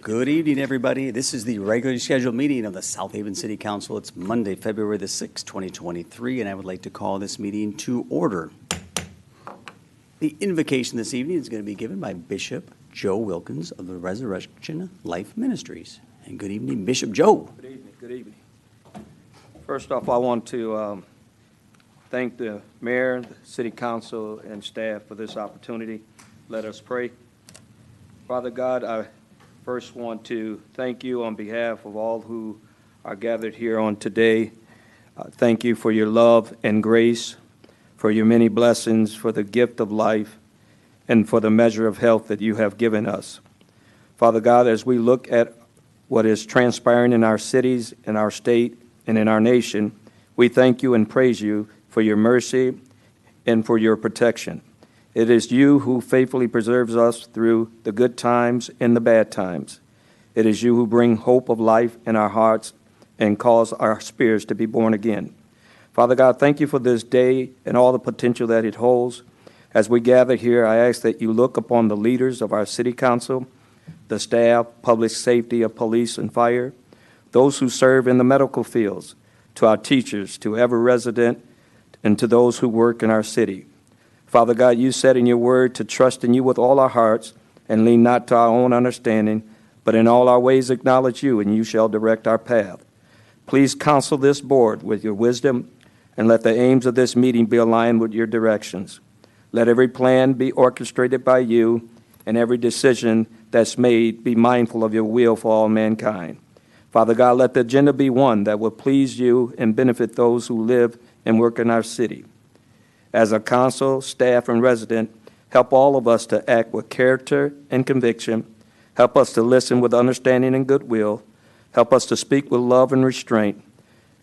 Good evening, everybody. This is the regularly scheduled meeting of the South Haven City Council. It's Monday, February the 6th, 2023, and I would like to call this meeting to order. The invocation this evening is going to be given by Bishop Joe Wilkins of the Resurrection Life Ministries. And good evening, Bishop Joe. Good evening. Good evening. First off, I want to thank the mayor, the city council, and staff for this opportunity. Let us pray. Father God, I first want to thank you on behalf of all who are gathered here on today. Thank you for your love and grace, for your many blessings, for the gift of life, and for the measure of health that you have given us. Father God, as we look at what is transpiring in our cities, in our state, and in our nation, we thank you and praise you for your mercy and for your protection. It is you who faithfully preserves us through the good times and the bad times. It is you who bring hope of life in our hearts and cause our spirits to be born again. Father God, thank you for this day and all the potential that it holds. As we gather here, I ask that you look upon the leaders of our city council, the staff, public safety of police and fire, those who serve in the medical fields, to our teachers, to every resident, and to those who work in our city. Father God, you said in your word to trust in you with all our hearts and lean not to our own understanding, but in all our ways acknowledge you, and you shall direct our path. Please counsel this board with your wisdom, and let the aims of this meeting be aligned with your directions. Let every plan be orchestrated by you, and every decision that's made be mindful of your will for all mankind. Father God, let the agenda be one that will please you and benefit those who live and work in our city. As a council, staff, and resident, help all of us to act with character and conviction. Help us to listen with understanding and goodwill. Help us to speak with love and restraint.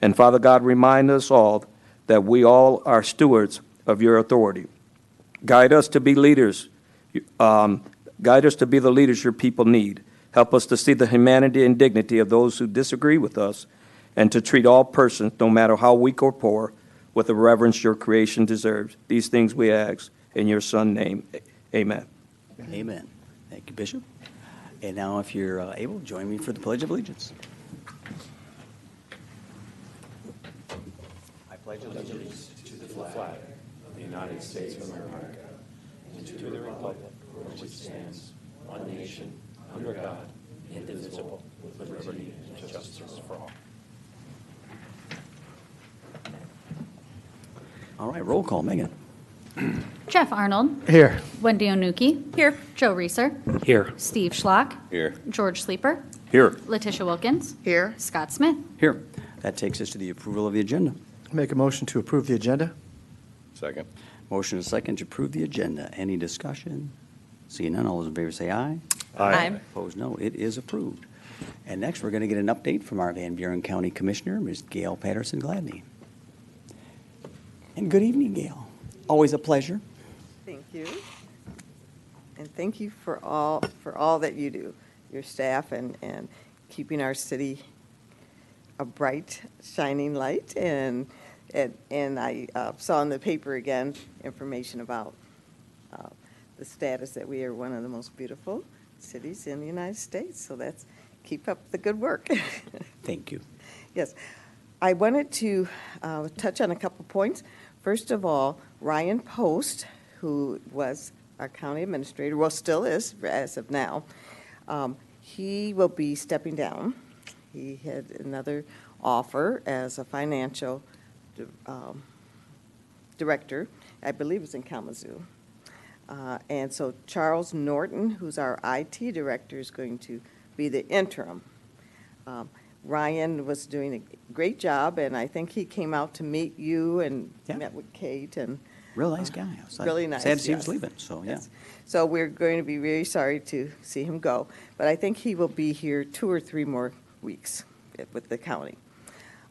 And Father God, remind us all that we all are stewards of your authority. Guide us to be leaders. Guide us to be the leaders your people need. Help us to see the humanity and dignity of those who disagree with us, and to treat all persons, no matter how weak or poor, with the reverence your creation deserves. These things we ask in your Son's name. Amen. Amen. Thank you, Bishop. And now, if you're able, join me for the Pledge of Allegiance. I pledge allegiance to the flag of the United States of America, and to the republic for which it stands, one nation, under God, indivisible, with liberty and justice for all. All right, roll call. Megan. Jeff Arnold. Here. Wendy Onuki. Here. Joe Reeser. Here. Steve Schlock. Here. George Sleeper. Here. Letitia Wilkins. Here. Scott Smith. Here. That takes us to the approval of the agenda. Make a motion to approve the agenda. Second. Motion and second to approve the agenda. Any discussion? Seeing none, all those in favor say aye. Aye. Opposed, no. It is approved. And next, we're going to get an update from our Van Buren County Commissioner, Ms. Gail Patterson-Gladney. And good evening, Gail. Always a pleasure. Thank you. And thank you for all that you do, your staff, and keeping our city a bright, shining light. And I saw in the paper again information about the status that we are one of the most beautiful cities in the United States. So keep up the good work. Thank you. Yes. I wanted to touch on a couple points. First of all, Ryan Post, who was our county administrator, well, still is as of now, he will be stepping down. He had another offer as a financial director, I believe it's in Kalamazoo. And so Charles Norton, who's our IT director, is going to be the interim. Ryan was doing a great job, and I think he came out to meet you and met with Kate. And Real nice guy. Really nice. Sad to see he was yes. leaving, so yeah. Yes. So we're going to be very sorry to see him go, but I think he will be here 2 or 3 more weeks with the county.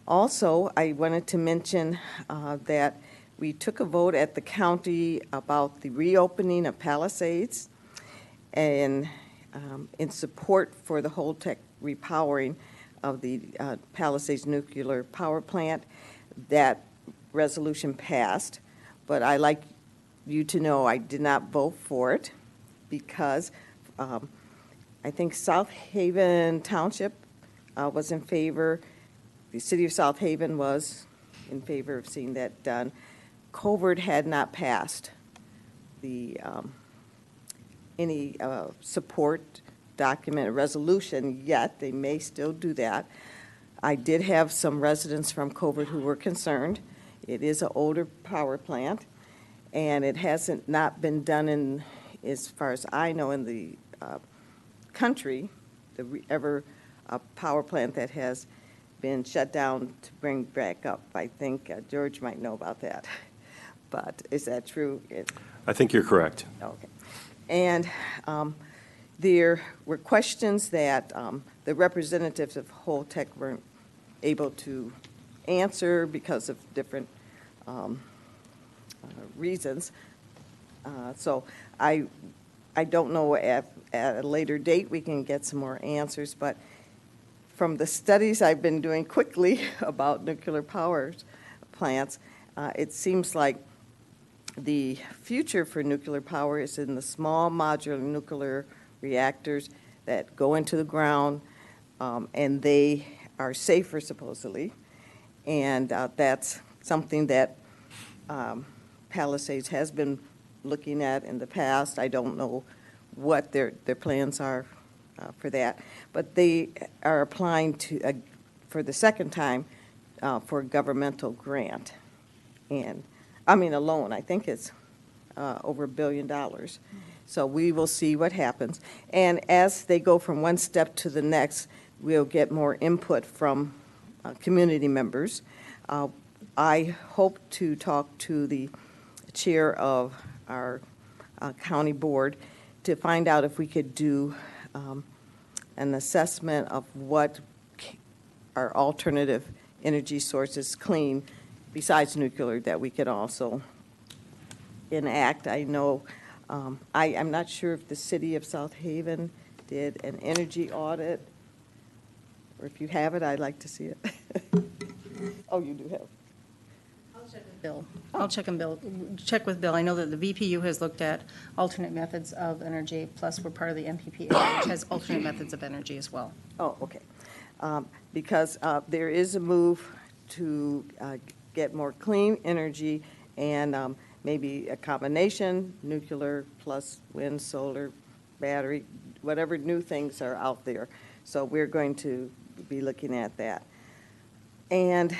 Also, I wanted to mention that we took a vote at the county about the reopening of Palisades, and in support for the Holtec repowering of the Palisades nuclear power plant. That resolution passed, but I like you to know I did not vote for it because I think South Haven Township was in favor, the city of South Haven was in favor of seeing that done. Covert had not passed the, any support document, resolution yet. They may still do that. I did have some residents from Covert who were concerned. It is an older power plant, and it hasn't not been done in, as far as I know, in the country, ever a power plant that has been shut down to bring back up. I think George might know about that. But is that true? I think you're correct. Okay. And there were questions that the representatives of Holtec weren't able to answer because of different reasons. So I don't know at a later date we can get some more answers, but from the studies I've been doing quickly about nuclear power plants, it seems like the future for nuclear power is in the small modular nuclear reactors that go into the ground, and they are safer supposedly. And that's something that Palisades has been looking at in the past. I don't know what their plans are for that, but they are applying to, for the second time, for a governmental grant. And, I mean, a loan, I think it's over $1 billion. So we will see what happens. And as they go from one step to the next, we'll get more input from community members. I hope to talk to the chair of our county board to find out if we could do an assessment of what our alternative energy sources clean besides nuclear that we could also enact. I know, I'm not sure if the city of South Haven did an energy audit, or if you have it, I'd like to see it. Oh, you do have. Bill. I'll check with Bill. I know that the VPU has looked at alternate methods of energy, plus we're part of the MPPA, which has alternate methods of energy as well. Oh, okay. Because there is a move to get more clean energy and maybe a combination, nuclear plus wind, solar, battery, whatever new things are out there. So we're going to be looking at that. And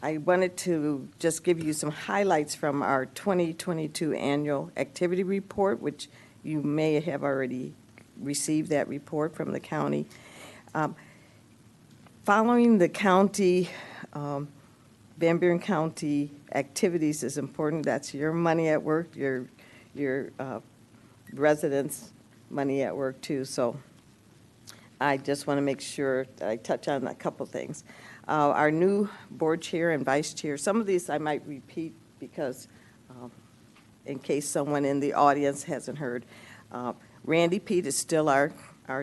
I wanted to just give you some highlights from our 2022 annual activity report, which you may have already received that report from the county. Following the county, Van Buren County activities is important. That's your money at work, your residents' money at work too. So I just want to make sure that I touch on a couple things. Our new board chair and vice chair, some of these I might repeat because in case someone in the audience hasn't heard. Randy Pete is still our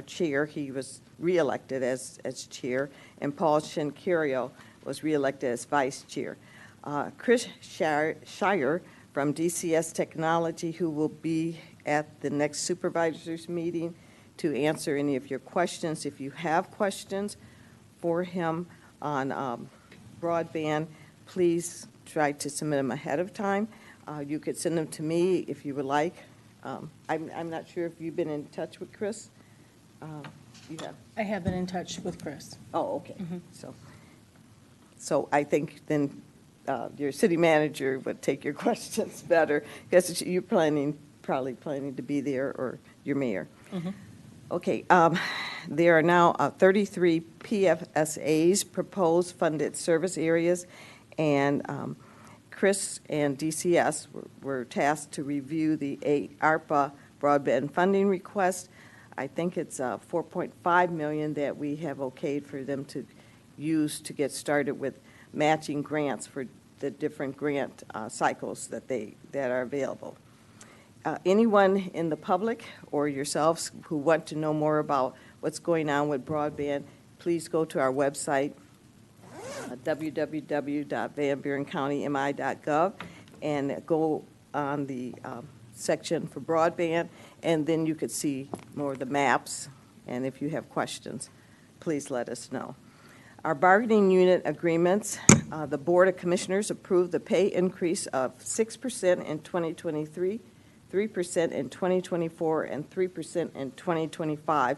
chair. He was reelected as chair, and Paul Shincario was reelected as vice chair. Chris Shire from DCS Technology, who will be at the next supervisors meeting to answer any of your questions. If you have questions for him on broadband, please try to submit them ahead of time. You could send them to me if you would like. I'm not sure if you've been in touch with Chris. You have? I have been in touch with Chris. Oh, okay. So I think then your city manager would take your questions better because you're probably planning to be there, or your mayor. Okay, there are now 33 PFSAs, proposed funded service areas, and Chris and DCS were tasked to review the 8 ARPA broadband funding requests. I think it's $4.5 million that we have okayed for them to use to get started with matching grants for the different grant cycles that are available. Anyone in the public or yourselves who want to know more about what's going on with broadband, please go to our website, www.vanburencountymi.gov. and go on the section for broadband, and then you could see more of the maps, and if you have questions, please let us know. Our bargaining unit agreements, the Board of Commissioners approved the pay increase of 6% in 2023, 3% in 2024, and 3% in 2025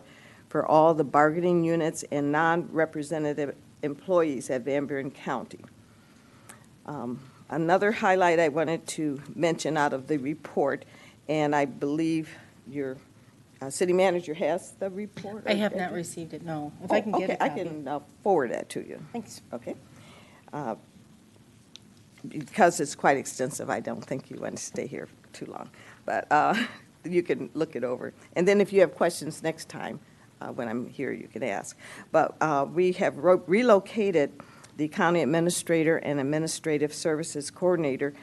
for all the bargaining units and non-representative employees at Van Buren County. Another highlight I wanted to mention out of the report, and I believe your city manager has the report? I have not received it, no. If I can get a Okay, I copy. can forward that to you. Thanks. Okay. Because it's quite extensive, I don't think you want to stay here too long. But you can look it over. And then if you have questions next time, when I'm here, you can ask. But we have relocated the county administrator and administrative services coordinator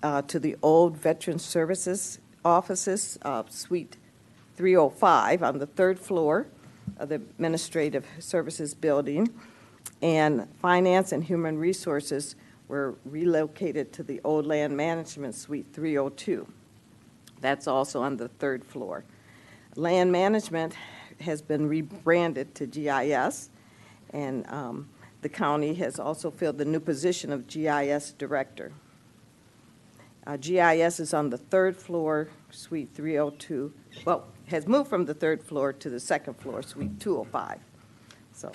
to the old Veteran Services offices, Suite 305 on the third floor of the Administrative Services Building. And Finance and Human Resources were relocated to the old Land Management Suite 302. That's also on the third floor. Land Management has been rebranded to GIS, and the county has also filled the new position of GIS Director. GIS is on the third floor, Suite 302. Well, has moved from the third floor to the second floor, Suite 205. So,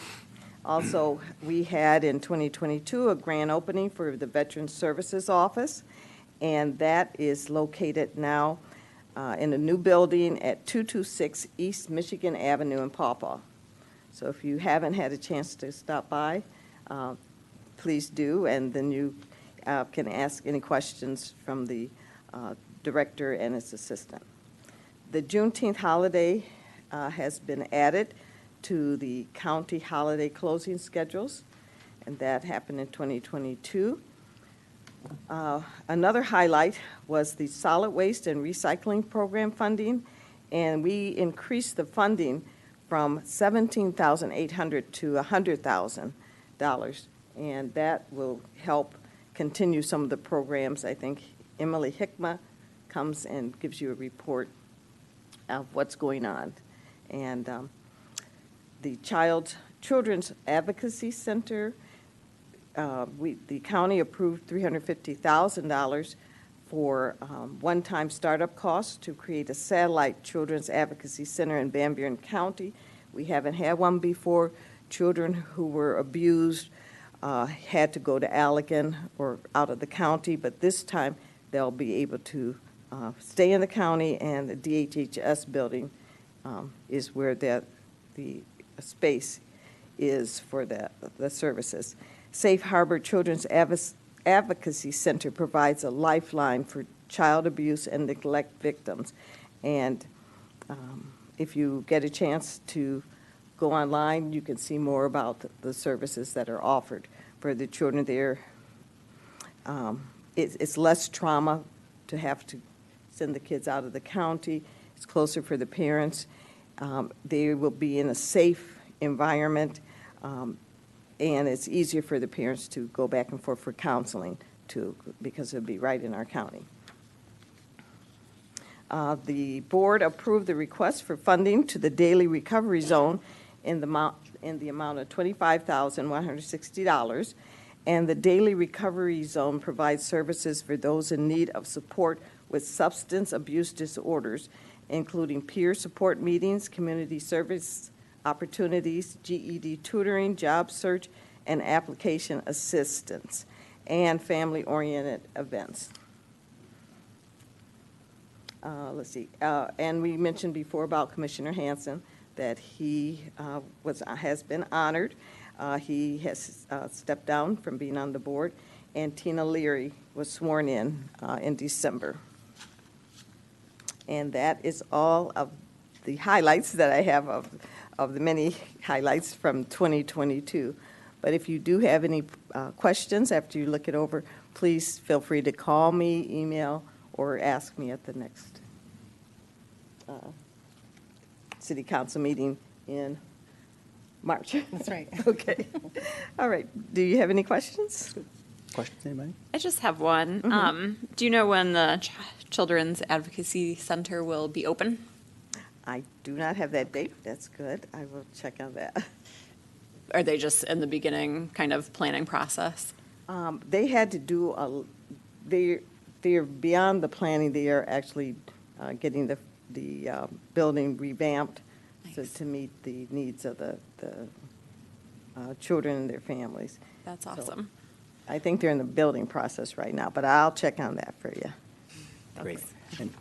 also, we had in 2022 a grand opening for the Veteran Services Office, and that is located now in a new building at 226 East Michigan Avenue in Paw Paw. So if you haven't had a chance to stop by, please do, and then you can ask any questions from the director and his assistant. The Juneteenth holiday has been added to the county holiday closing schedules, and that happened in 2022. Another highlight was the solid waste and recycling program funding, and we increased the funding from $17,800 to $100,000, and that will help continue some of the programs. I think Emily Hickma comes and gives you a report of what's going on. And the Children's Advocacy Center, the county approved $350,000 for one-time startup costs to create a satellite Children's Advocacy Center in Van Buren County. We haven't had one before. Children who were abused had to go to Allegan or out of the county, but this time they'll be able to stay in the county, and the DHHS building is where the space is for the services. Safe Harbor Children's Advocacy Center provides a lifeline for child abuse and neglect victims. And if you get a chance to go online, you can see more about the services that are offered for the children there. It's less trauma to have to send the kids out of the county. It's closer for the parents. They will be in a safe environment, and it's easier for the parents to go back and forth for counseling too, because it'll be right in our county. The board approved the request for funding to the Daily Recovery Zone in the amount of $25,160, and the Daily Recovery Zone provides services for those in need of support with substance abuse disorders, including peer support meetings, community service opportunities, GED tutoring, job search, and application assistance, and family-oriented events. Let's see. And we mentioned before about Commissioner Hanson that he has been honored. He has stepped down from being on the board, and Tina Leary was sworn in December. And that is all of the highlights that I have of the many highlights from 2022. But if you do have any questions after you look it over, please feel free to call me, email, or ask me at the next city council meeting in March. That's right. Okay. All right. Do you have any questions? Questions, anybody? I just have one. Do you know when the Children's Advocacy Center will be open? I do not have that date. That's good. I will check on that. Are they just in the beginning kind of planning process? They had to do they're beyond the planning. They are actually getting the building revamped to meet the needs of the children and their families. That's So, awesome. I think they're in the building process right now, but I'll check on that for you. Great. And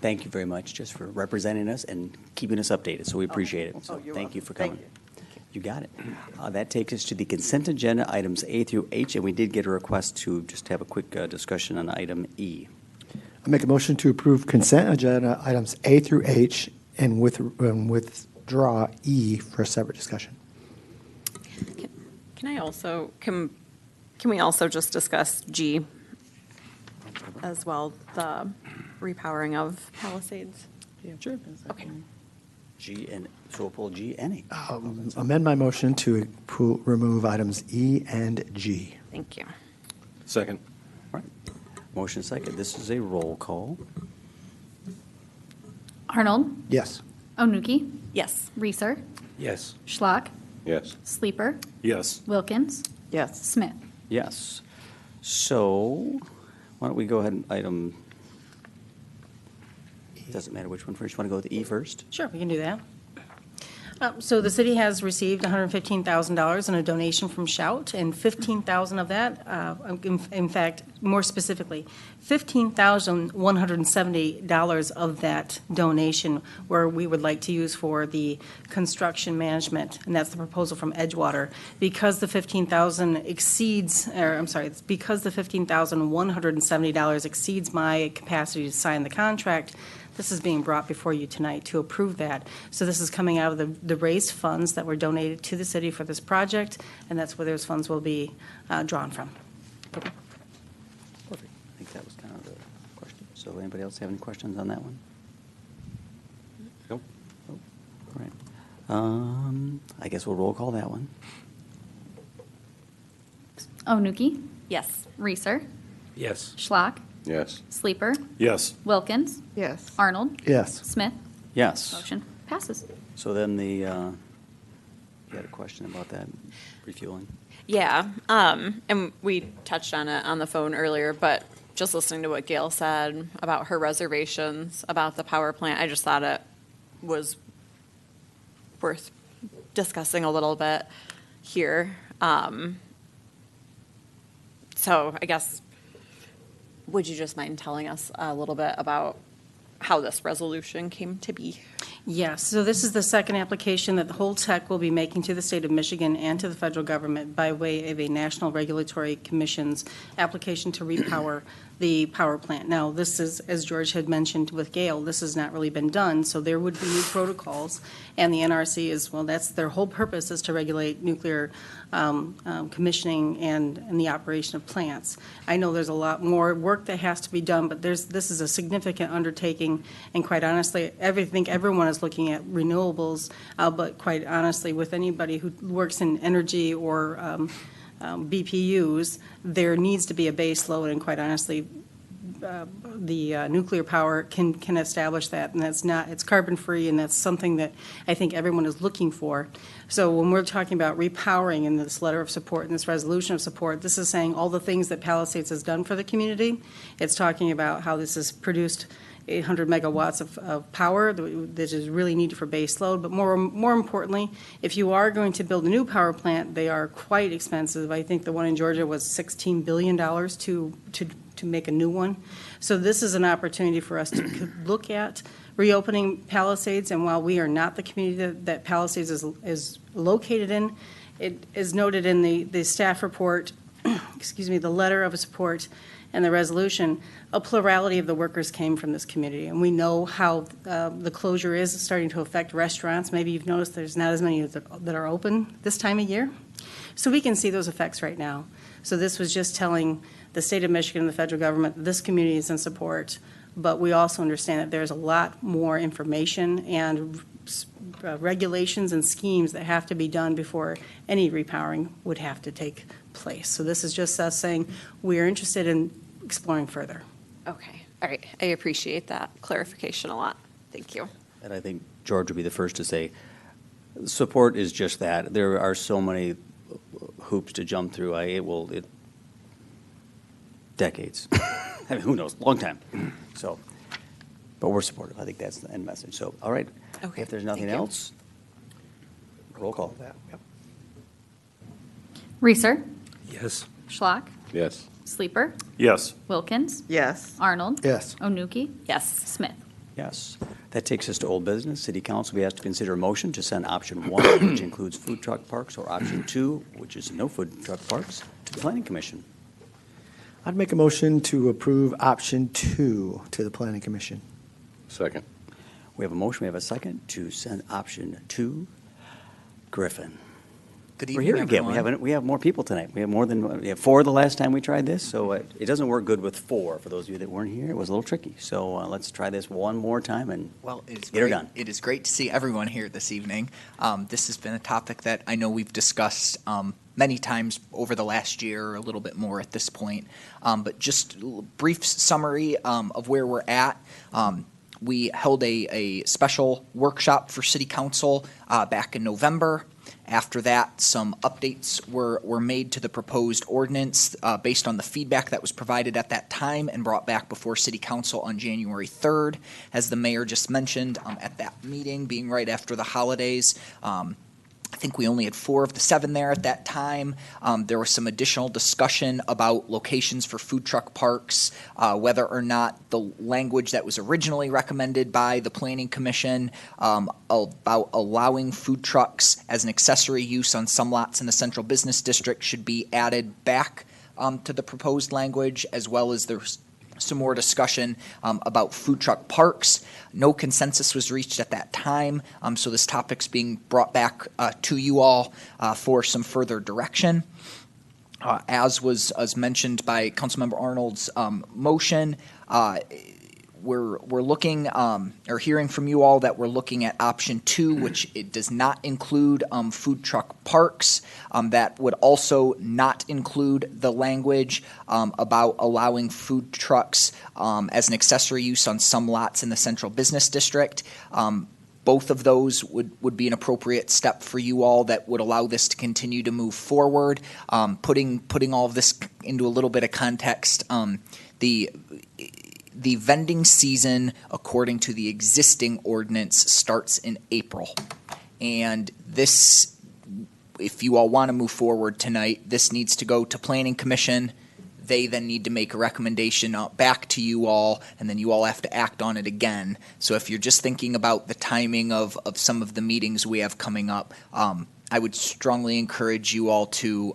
thank you very much just for representing us and keeping us updated, so we appreciate it. So you're thank you welcome. for coming. Thank You got it. That takes us to the consent agenda, items A through H, and we did get a request to just have a quick discussion on item E. I make a motion to approve consent agenda items A through H and withdraw E for a separate discussion. Can I also, can we also just discuss G as well, the repowering of Palisades? Yeah, sure. Okay. G and, so we'll pull G and E. Amend my motion to remove items E and G. Thank you. Second. All right. Motion second. This is a roll call. Arnold, Yes. Onuki, Yes. Reeser, Yes. Schlock, Yes. Sleeper, Yes. Wilkins, Yes. Smith. Yes. So why don't we go ahead and item, doesn't matter which one first. You want to go with E first? Sure, we can do that. So the city has received $115,000 in a donation from Shout, and $15,000 of that, in fact, more specifically, $15,170 of that donation where we would like to use for the construction management, and that's the proposal from Edgewater. Because the $15,000 exceeds, or I'm sorry, because the $15,170 exceeds my capacity to sign the contract, this is being brought before you tonight to approve that. So this is coming out of the raised funds that were donated to the city for this project, and that's where those funds will be drawn from. Perfect. I think that was kind of the question. So anybody else have any questions on that one? Nope. All right. I guess we'll roll call that one. Onuki, Yes. Reeser, Yes. Schlock, Yes. Sleeper, Yes. Wilkins, Yes. Arnold, Yes. Smith. Yes. Motion passes. So then you had a question about that refueling? Yeah, and we touched on it on the phone earlier, but just listening to what Gail said about her reservations about the power plant, I just thought it was worth discussing a little bit here. So I guess, would you just mind telling us a little bit about how this resolution came to be? Yes, so this is the second application that the Holtec will be making to the state of Michigan and to the federal government by way of a National Regulatory Commission's application to repower the power plant. Now, this is, as George had mentioned with Gail, this has not really been done, so there would be new protocols, and the NRC is, well, that's their whole purpose, is to regulate nuclear commissioning and the operation of plants. I know there's a lot more work that has to be done, but this is a significant undertaking, and quite honestly, I think everyone is looking at renewables, but quite honestly, with anybody who works in energy or BPUs, there needs to be a base load, and quite honestly, the nuclear power can establish that, and it's carbon-free, and that's something that I think everyone is looking for. So when we're talking about repowering in this letter of support and this resolution of support, this is saying all the things that Palisades has done for the community. It's talking about how this has produced 800 megawatts of power that is really needed for base load. But more importantly, if you are going to build a new power plant, they are quite expensive. I think the one in Georgia was $16 billion to make a new one. So this is an opportunity for us to look at reopening Palisades. And while we are not the community that Palisades is located in, it is noted in the staff report, excuse me, the letter of support and the resolution, a plurality of the workers came from this community. And we know how the closure is starting to affect restaurants. Maybe you've noticed there's not as many that are open this time of year. So we can see those effects right now. So this was just telling the state of Michigan and the federal government that this community is in support, but we also understand that there's a lot more information and regulations and schemes that have to be done before any repowering would have to take place. So this is just us saying, we're interested in exploring further. Okay, all right. I appreciate that clarification a lot. Thank you. And I think George would be the first to say, support is just that. There are so many hoops to jump through. Decades. I mean, who knows? Long time. So, but we're supportive. I think that's the end message. So, all right. Okay, If there's nothing thank you. else, roll call. Reeser. Yes. Schlock. Yes. Sleeper. Yes. Wilkins. Yes. Arnold. Yes. Onuki. Yes. Smith. Yes. That takes us to old business. City Council will be asked to consider a motion to send option 1, which includes food truck parks, or option 2, which is no food truck parks, to the Planning Commission. I'd make a motion to approve option 2 to the Planning Commission. Second. We have a motion, we have a second to send option 2. Griffin. Good We're evening, here again. everyone. We have more people tonight. We have 4 the last time we tried this, so it doesn't work good with 4. For those of you that weren't here, it was a little tricky. So let's try this one more time and Well, it's get her great. done. It is great to see everyone here this evening. This has been a topic that I know we've discussed many times over the last year, a little bit more at this point. But just a brief summary of where we're at. We held a special workshop for City Council back in November. After that, some updates were made to the proposed ordinance based on the feedback that was provided at that time and brought back before City Council on January 3rd. As the mayor just mentioned, at that meeting, being right after the holidays, I think we only had 4 of the 7 there at that time. There was some additional discussion about locations for food truck parks, whether or not the language that was originally recommended by the Planning Commission about allowing food trucks as an accessory use on some lots in the Central Business District should be added back to the proposed language, as well as there's some more discussion about food truck parks. No consensus was reached at that time, so this topic's being brought back to you all for some further direction. As mentioned by Councilmember Arnold's motion, we're looking or hearing from you all that we're looking at option 2, which it does not include food truck parks. That would also not include the language about allowing food trucks as an accessory use on some lots in the Central Business District. Both of those would be an appropriate step for you all that would allow this to continue to move forward. Putting all of this into a little bit of context, the vending season, according to the existing ordinance, starts in April. And this, if you all want to move forward tonight, this needs to go to Planning Commission. They then need to make a recommendation back to you all, and then you all have to act on it again. So if you're just thinking about the timing of some of the meetings we have coming up, I would strongly encourage you all to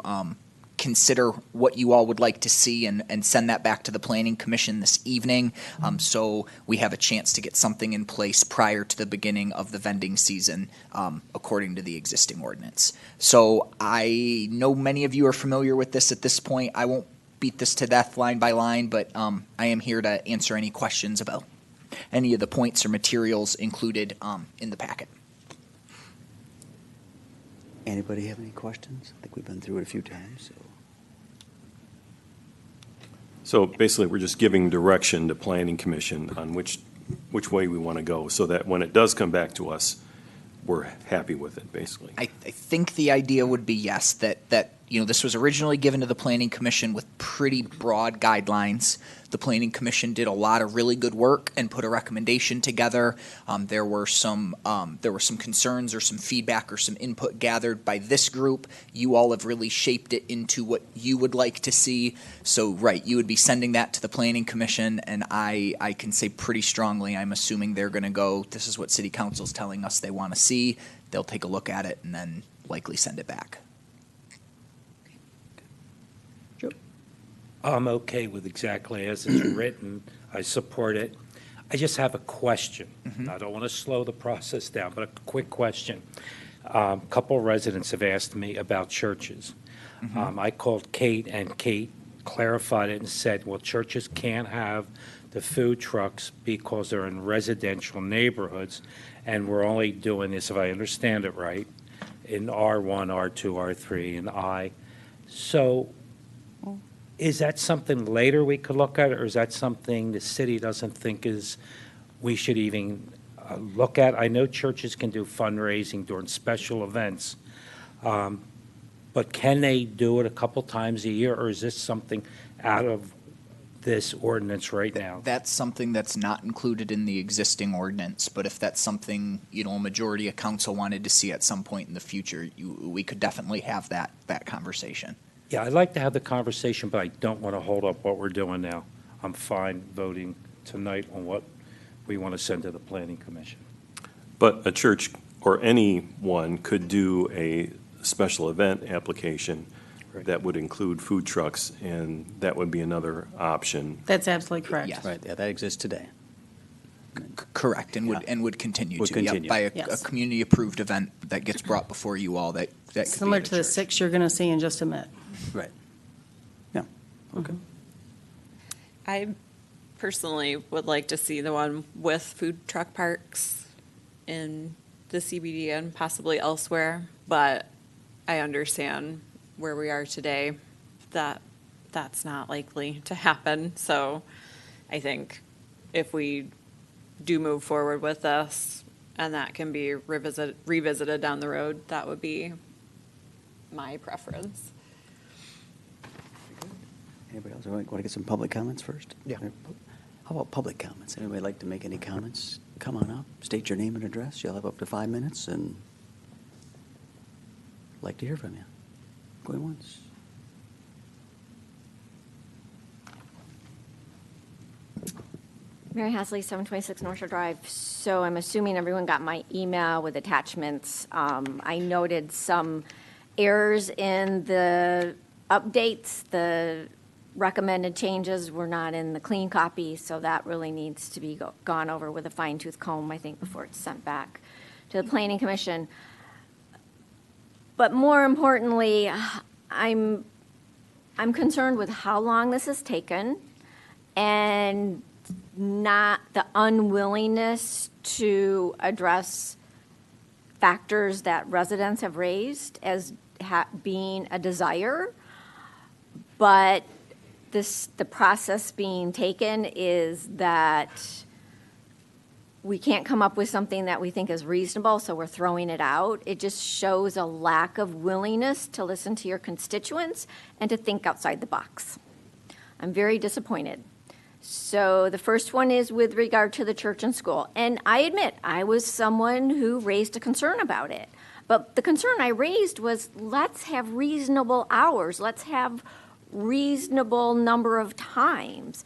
consider what you all would like to see and send that back to the Planning Commission this evening, so we have a chance to get something in place prior to the beginning of the vending season, according to the existing ordinance. So I know many of you are familiar with this at this point. I won't beat this to death line by line, but I am here to answer any questions about any of the points or materials included in the packet. Anybody have any questions? I think we've been through it a few times. So basically, we're just giving direction to Planning Commission on which way we want to go, so that when it does come back to us, we're happy with it, basically. I think the idea would be, yes, that this was originally given to the Planning Commission with pretty broad guidelines. The Planning Commission did a lot of really good work and put a recommendation together. There were some concerns or some feedback or some input gathered by this group. You all have really shaped it into what you would like to see. So, right, you would be sending that to the Planning Commission, and I can say pretty strongly, I'm assuming they're going to go, this is what City Council's telling us they want to see. They'll take a look at it and then likely send it back. I'm okay with exactly as it's written. I support it. I just have a question. I don't want to slow the process down, but a quick question. A couple of residents have asked me about churches. I called Kate, and Kate clarified it and said, well, churches can't have the food trucks because they're in residential neighborhoods, and we're only doing this, if I understand it right, in R1, R2, R3, and I. So is that something later we could look at, or is that something the city doesn't think we should even look at? I know churches can do fundraising during special events, but can they do it a couple times a year, or is this something out of this ordinance right now? That's something that's not included in the existing ordinance, but if that's something, a majority of council wanted to see at some point in the future, we could definitely have that conversation. Yeah, I'd like to have the conversation, but I don't want to hold up what we're doing now. I'm fine voting tonight on what we want to send to the planning commission. But a church or anyone could do a special event application Right. that would include food trucks, and that would be another option. That's absolutely correct. Yes. Right, yeah, that exists today. Correct, and Yeah. would continue Would to. Yep, continue. by a Yes. community-approved event that gets brought before you all, that could be Similar at a to the church. 6 you're going to see in just a minute. Right. Yeah, okay. I personally would like to see the one with food truck parks in the CBD and possibly elsewhere, but I understand where we are today, that that's not likely to happen. So I think if we do move forward with this and that can be revisited down the road, that would be my preference. Anybody else want to get some public comments first? Yeah. How about public comments? Anybody like to make any comments? Come on up, state your name and address. You'll have up to 5 minutes, and I'd like to hear from you. Going once. Mary Hasley, 726 North Shore Drive. So I'm assuming everyone got my email with attachments. I noted some errors in the updates. The recommended changes were not in the clean copy, so that really needs to be gone over with a fine-tooth comb, I think, before it's sent back to the Planning Commission. But more importantly, I'm concerned with how long this has taken, and not the unwillingness to address factors that residents have raised as being a desire. But the process being taken is that we can't come up with something that we think is reasonable, so we're throwing it out. It just shows a lack of willingness to listen to your constituents and to think outside the box. I'm very disappointed. So the first one is with regard to the church and school. And I admit, I was someone who raised a concern about it. But the concern I raised was, let's have reasonable hours. Let's have reasonable number of times.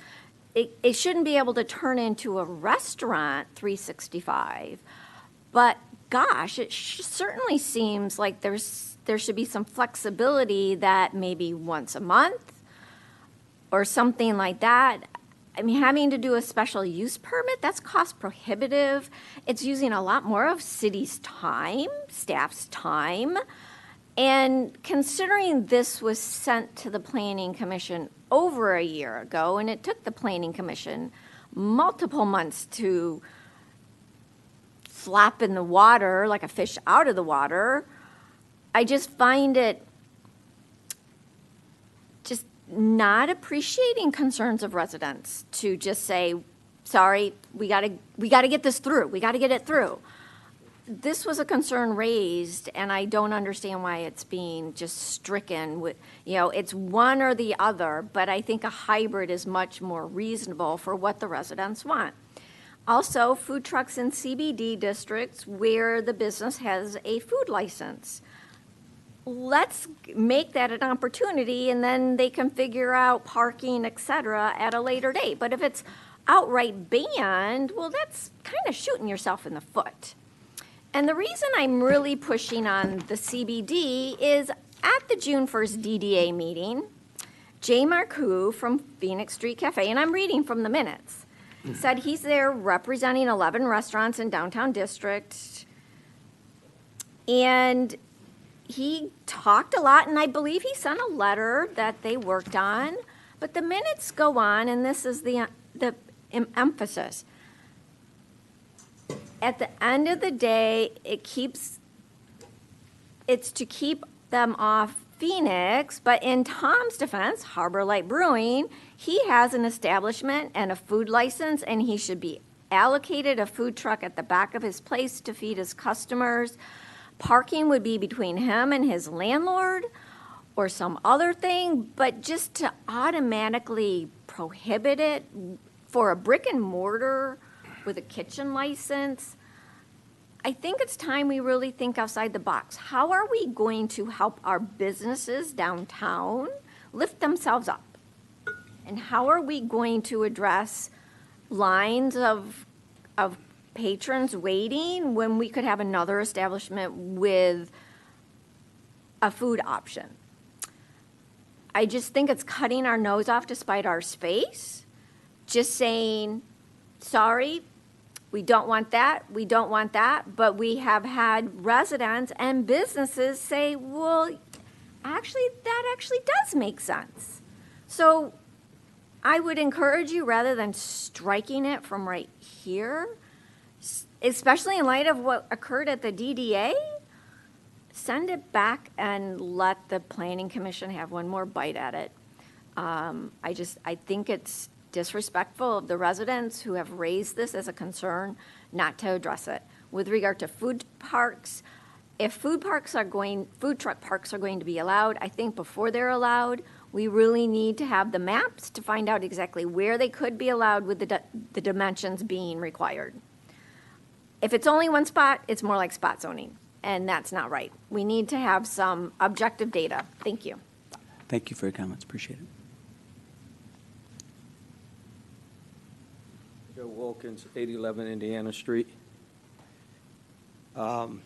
It shouldn't be able to turn into a restaurant 365. But gosh, it certainly seems like there should be some flexibility that maybe once a month or something like that. I mean, having to do a special use permit, that's cost prohibitive. It's using a lot more of city's time, staff's time. And considering this was sent to the Planning Commission over a year ago, and it took the Planning Commission multiple months to flop in the water like a fish out of the water, I just find it just not appreciating concerns of residents to just say, sorry, we gotta get this through. We gotta get it through. This was a concern raised, and I don't understand why it's being just stricken with, it's one or the other, but I think a hybrid is much more reasonable for what the residents want. Also, food trucks in CBD districts where the business has a food license. Let's make that an opportunity, and then they can figure out parking, et cetera, at a later date. But if it's outright banned, well, that's kind of shooting yourself in the foot. And the reason I'm really pushing on the CBD is at the June 1st DDA meeting, Jay Marcoux from Phoenix Street Cafe, and I'm reading from the minutes, said he's there representing 11 restaurants in downtown district. And he talked a lot, and I believe he sent a letter that they worked on. But the minutes go on, and this is the emphasis. At the end of the day, it's to keep them off Phoenix, but in Tom's defense, Harbor Light Brewing, he has an establishment and a food license, and he should be allocated a food truck at the back of his place to feed his customers. Parking would be between him and his landlord or some other thing, but just to automatically prohibit it for a brick and mortar with a kitchen license, I think it's time we really think outside the box. How are we going to help our businesses downtown lift themselves up? And how are we going to address lines of patrons waiting when we could have another establishment with a food option? I just think it's cutting our nose off to spite our face, just saying, sorry, we don't want that, but we have had residents and businesses say, well, actually, that actually does make sense. So I would encourage you, rather than striking it from right here, especially in light of what occurred at the DDA, send it back and let the Planning Commission have one more bite at it. I think it's disrespectful of the residents who have raised this as a concern not to address it. With regard to food parks, if food truck parks are going to be allowed, I think before they're allowed, we really need to have the maps to find out exactly where they could be allowed with the dimensions being required. If it's only one spot, it's more like spot zoning, and that's not right. We need to have some objective data. Thank you. Thank you for your comments. Appreciate it. Joe Wilkins, 811 Indiana Street. I'm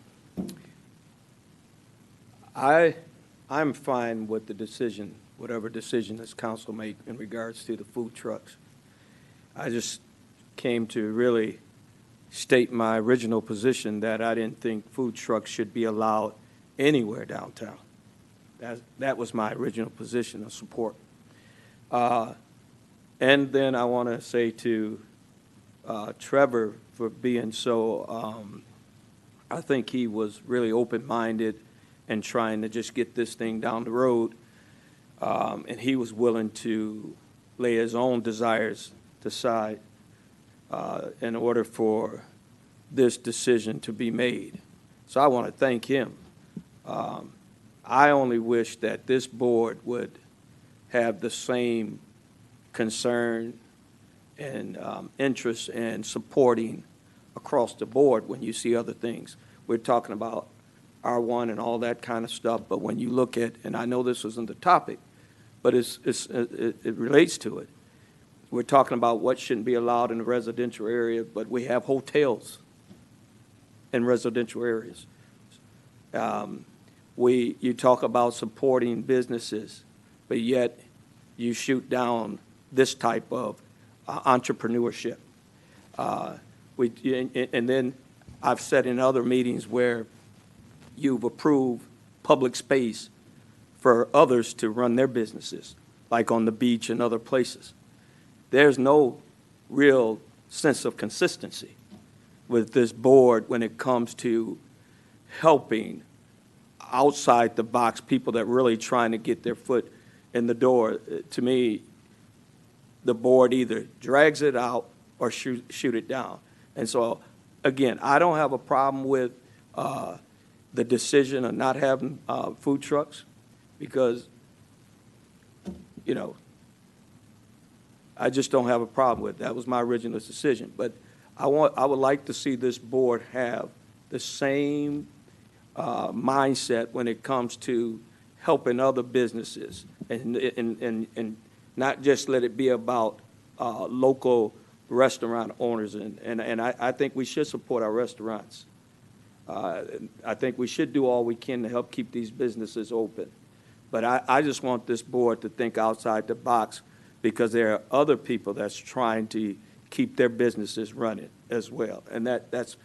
fine with the decision, whatever decision this council make in regards to the food trucks. I just came to really state my original position that I didn't think food trucks should be allowed anywhere downtown. That was my original position of support. And then I want to say to Trevor for being so, I think he was really open-minded and trying to just get this thing down the road. And he was willing to lay his own desires aside in order for this decision to be made. So I want to thank him. I only wish that this board would have the same concern and interest in supporting across the board when you see other things. We're talking about R1 and all that kind of stuff, but when you look at, and I know this isn't the topic, but it relates to it. We're talking about what shouldn't be allowed in the residential area, but we have hotels in residential areas. You talk about supporting businesses, but yet you shoot down this type of entrepreneurship. And then I've said in other meetings where you've approved public space for others to run their businesses, like on the beach and other places. There's no real sense of consistency with this board when it comes to helping outside the box people that really trying to get their foot in the door. To me, the board either drags it out or shoot it down. And so, again, I don't have a problem with the decision of not having food trucks because, I just don't have a problem with it. That was my original decision. But I would like to see this board have the same mindset when it comes to helping other businesses and not just let it be about local restaurant owners. And I think we should support our restaurants. I think we should do all we can to help keep these businesses open. But I just want this board to think outside the box because there are other people that's trying to keep their businesses running as well. And that's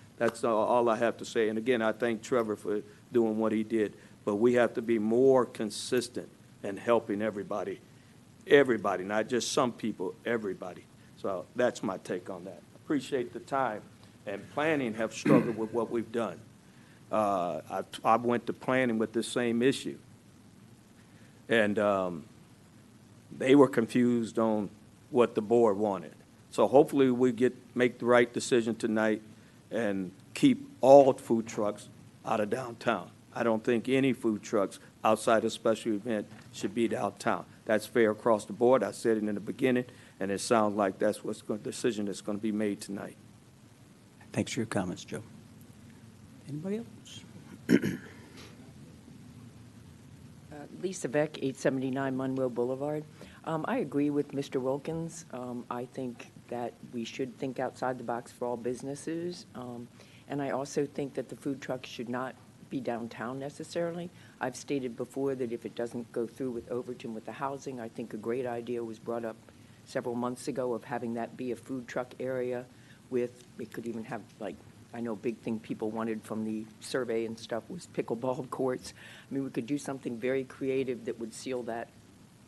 all I have to say. And again, I thank Trevor for doing what he did. But we have to be more consistent in helping everybody, not just some people, everybody. So that's my take on that. Appreciate the time. And planning have struggled with what we've done. I went to planning with this same issue. And they were confused on what the board wanted. So hopefully we make the right decision tonight and keep all food trucks out of downtown. I don't think any food trucks outside a special event should be downtown. That's fair across the board. I said it in the beginning, and it sounds like that's the decision that's going to be made tonight. Thanks for your comments, Joe. Anybody else? Lisa Beck, 879 Monroe Boulevard. I agree with Mr. Wilkins. I think that we should think outside the box for all businesses. And I also think that the food trucks should not be downtown necessarily. I've stated before that if it doesn't go through with Overton with the housing, I think a great idea was brought up several months ago of having that be a food truck area with, we could even have, like, I know a big thing people wanted from the survey and stuff was pickleball courts. I mean, we could do something very creative that would seal that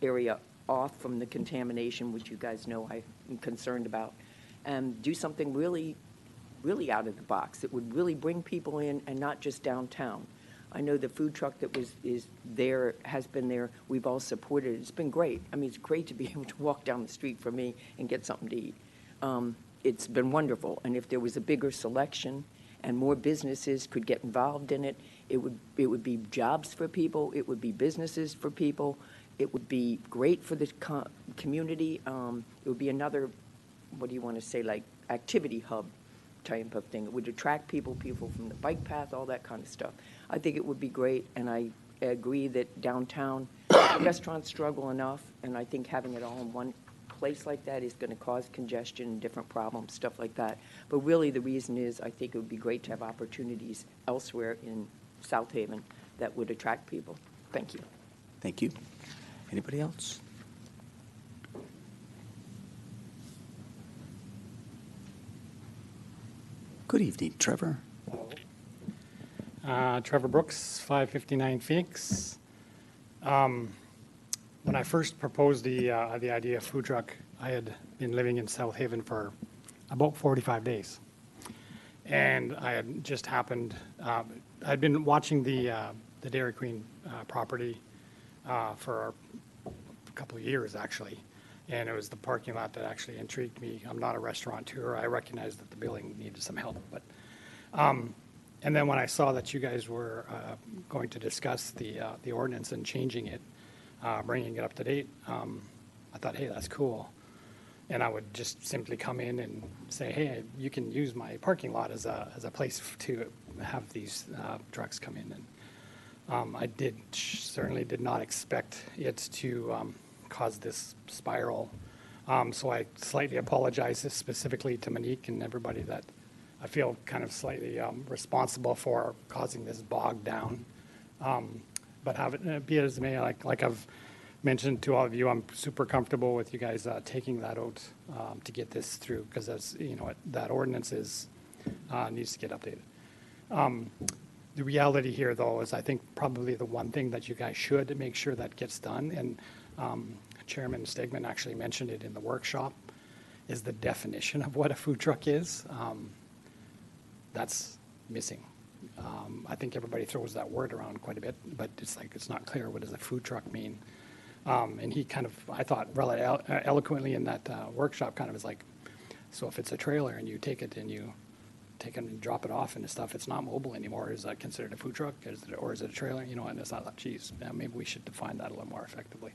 area off from the contamination, which you guys know I'm concerned about, and do something really, really out of the box that would really bring people in and not just downtown. I know the food truck that is there, has been there, we've all supported it. It's been great. I mean, it's great to be able to walk down the street for me and get something to eat. It's been wonderful, and if there was a bigger selection and more businesses could get involved in it, it would be jobs for people, it would be businesses for people, it would be great for the community. It would be another, what do you want to say, like activity hub type of thing. It would attract people from the bike path, all that kind of stuff. I think it would be great, and I agree that downtown restaurants struggle enough, and I think having it all in one place like that is going to cause congestion and different problems, stuff like that. But really the reason is I think it would be great to have opportunities elsewhere in South Haven that would attract people. Thank you. Thank you. Anybody else? Good evening, Trevor. Trevor Brooks, 559 Phoenix. When I first proposed the idea of food truck, I had been living in South Haven for about 45 days. And I had just happened, I'd been watching the Dairy Queen property for a couple of years, actually. And it was the parking lot that actually intrigued me. I'm not a restaurateur. I recognized that the building needed some help. But, and then when I saw that you guys were going to discuss the ordinance and changing it, bringing it up to date, I thought, hey, that's cool. And I would just simply come in and say, hey, you can use my parking lot as a place to have these trucks come in. And I certainly did not expect it to cause this spiral. So I slightly apologize specifically to Monique and everybody that I feel kind of slightly responsible for causing this bog down. But have it be as it may, like I've mentioned to all of you, I'm super comfortable with you guys taking that out to get this through, because as you know, that ordinance needs to get updated. The reality here, though, is I think probably the one thing that you guys should make sure that gets done, and Chairman Stegman actually mentioned it in the workshop, is the definition of what a food truck is. That's missing. I think everybody throws that word around quite a bit, but it's like it's not clear, what does a food truck mean? And he kind of, I thought, really eloquently in that workshop kind of is like, so if it's a trailer and you take it and you take it and drop it off and stuff, it's not mobile anymore. Is that considered a food truck? Or is it a trailer? You know, and it's not like, geez, maybe we should define that a little more effectively.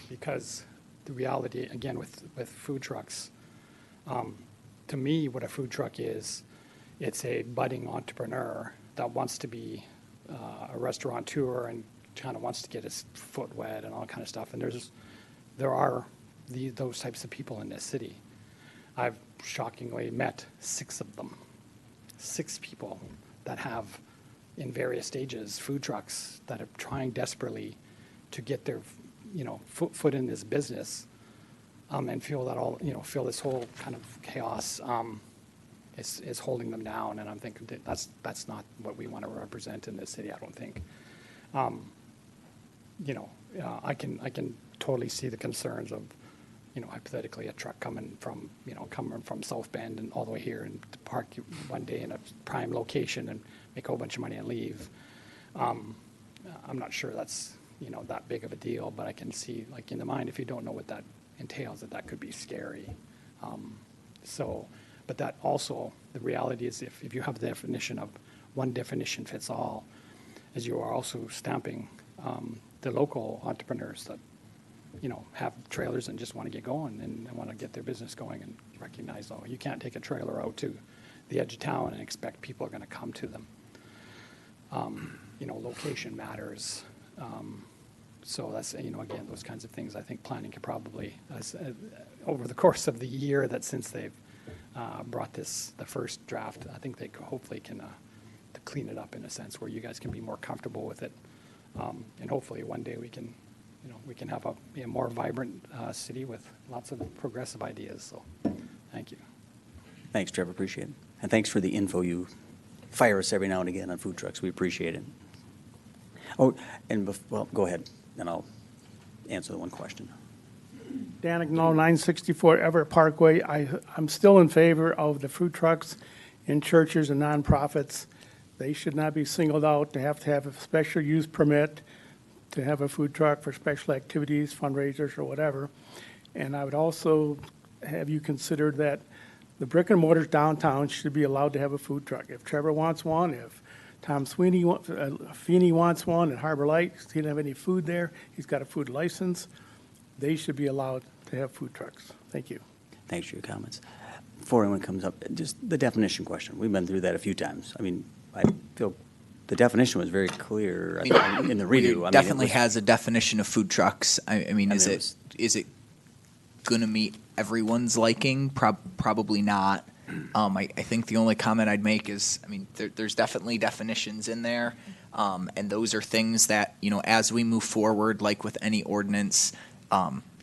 Because the reality, again, with food trucks, to me, what a food truck is, it's a budding entrepreneur that wants to be a restaurateur and kind of wants to get his foot wet and all kind of stuff. And there are those types of people in this city. I've shockingly met 6 of them, 6 people that have, in various stages, food trucks that are trying desperately to get their, foot in this business, and feel that feel this whole kind of chaos is holding them down. And I'm thinking that's not what we want to represent in this city, I don't think. I can totally see the concerns of, hypothetically a truck coming from South Bend and all the way here and to park one day in a prime location and make a whole bunch of money and leave. I'm not sure that's that big of a deal, but I can see, like, in the mind, if you don't know what that entails, that could be scary. But that also, the reality is if you have the definition of one definition fits all, as you are also stamping the local entrepreneurs that, have trailers and just want to get going and want to get their business going and recognize, oh, you can't take a trailer out to the edge of town and expect people are going to come to them. Location matters. So that's, again, those kinds of things I think planning could probably, over the course of the year that since they've brought the first draft, I think they hopefully can to clean it up in a sense where you guys can be more comfortable with it. And hopefully one day we can have a more vibrant city with lots of progressive ideas. So thank you. Thanks, Trevor, appreciate it. And thanks for the info you fire us every now and again on food trucks. We appreciate it. Oh, and, well, go ahead, then I'll answer the one question. Dan Agnall, 964 Everett Parkway. I'm still in favor of the food trucks in churches and nonprofits. They should not be singled out to have a special use permit to have a food truck for special activities, fundraisers, or whatever. And I would also have you consider that the brick and mortars downtown should be allowed to have a food truck. If Trevor wants one, if Tom Feeney wants one at Harbor Lights, he doesn't have any food there, he's got a food license, they should be allowed to have food trucks. Thank you. Thanks for your comments. Before anyone comes up, just the definition question. We've been through that a few times. I mean, I feel the definition was very clear in the redo. It definitely has a definition of food trucks. I mean, is it going to meet everyone's liking? Probably not. I think the only comment I'd make is, I mean, there's definitely definitions in there, and those are things that, as we move forward, like with any ordinance,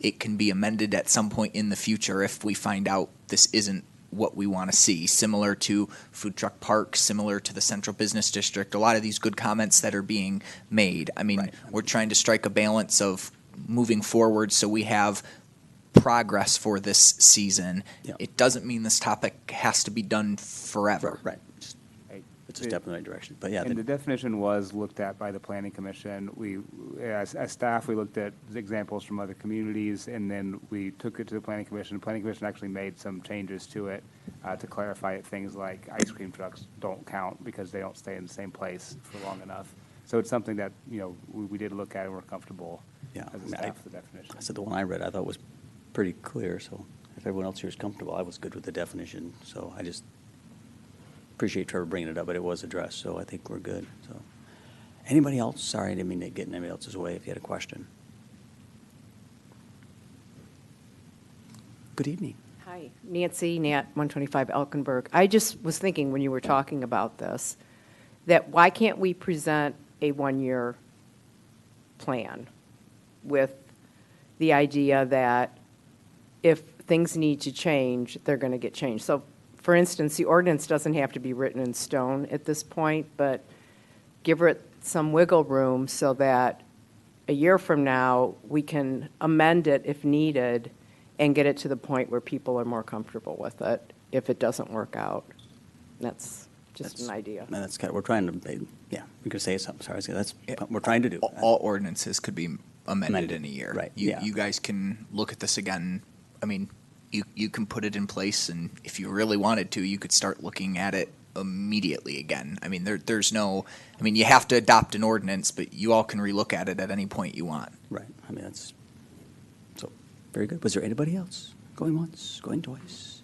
it can be amended at some point in the future if we find out this isn't what we want to see, similar to food truck parks, similar to the central business district, a lot of these good comments that are being made. I mean, we're trying to strike a balance of moving forward so we have progress for this season. Yeah. It doesn't mean this topic has to be done forever. Right. It's a step in the right direction. But yeah, And the definition was looked at by the Planning Commission. We, as staff, we looked at examples from other communities, and then we took it to the Planning Commission. The Planning Commission actually made some changes to it to clarify things like ice cream trucks don't count because they don't stay in the same place for long enough. So it's something that, we did look at and we're comfortable as a staff with the definition. I said the one I read I thought was pretty clear, so if everyone else here is comfortable, I was good with the definition. So I just appreciate Trevor bringing it up, but it was addressed, so I think we're good. So, anybody else? Sorry, I didn't mean to get in anybody else's way if you had a question. Good evening. Hi, Nancy, Nat, 125 Elkenberg. I just was thinking when you were talking about this, that why can't we present a one-year plan with the idea that if things need to change, they're going to get changed? So, for instance, the ordinance doesn't have to be written in stone at this point, but give it some wiggle room so that a year from now, we can amend it if needed and get it to the point where people are more comfortable with it if it doesn't work out. That's just an idea. And that's kind of, we're trying to, we could say something, sorry, that's what we're trying to do. All ordinances could be amended in a year. Right, You guys can look at this again. I mean, you can put it in place, and if you really wanted to, you could start looking at it immediately again. I mean, there's no, I mean, you have to adopt an ordinance, but you all can relook at it at any point you want. Right. I mean, that's, so, very good. Was there anybody else? Going once, going twice?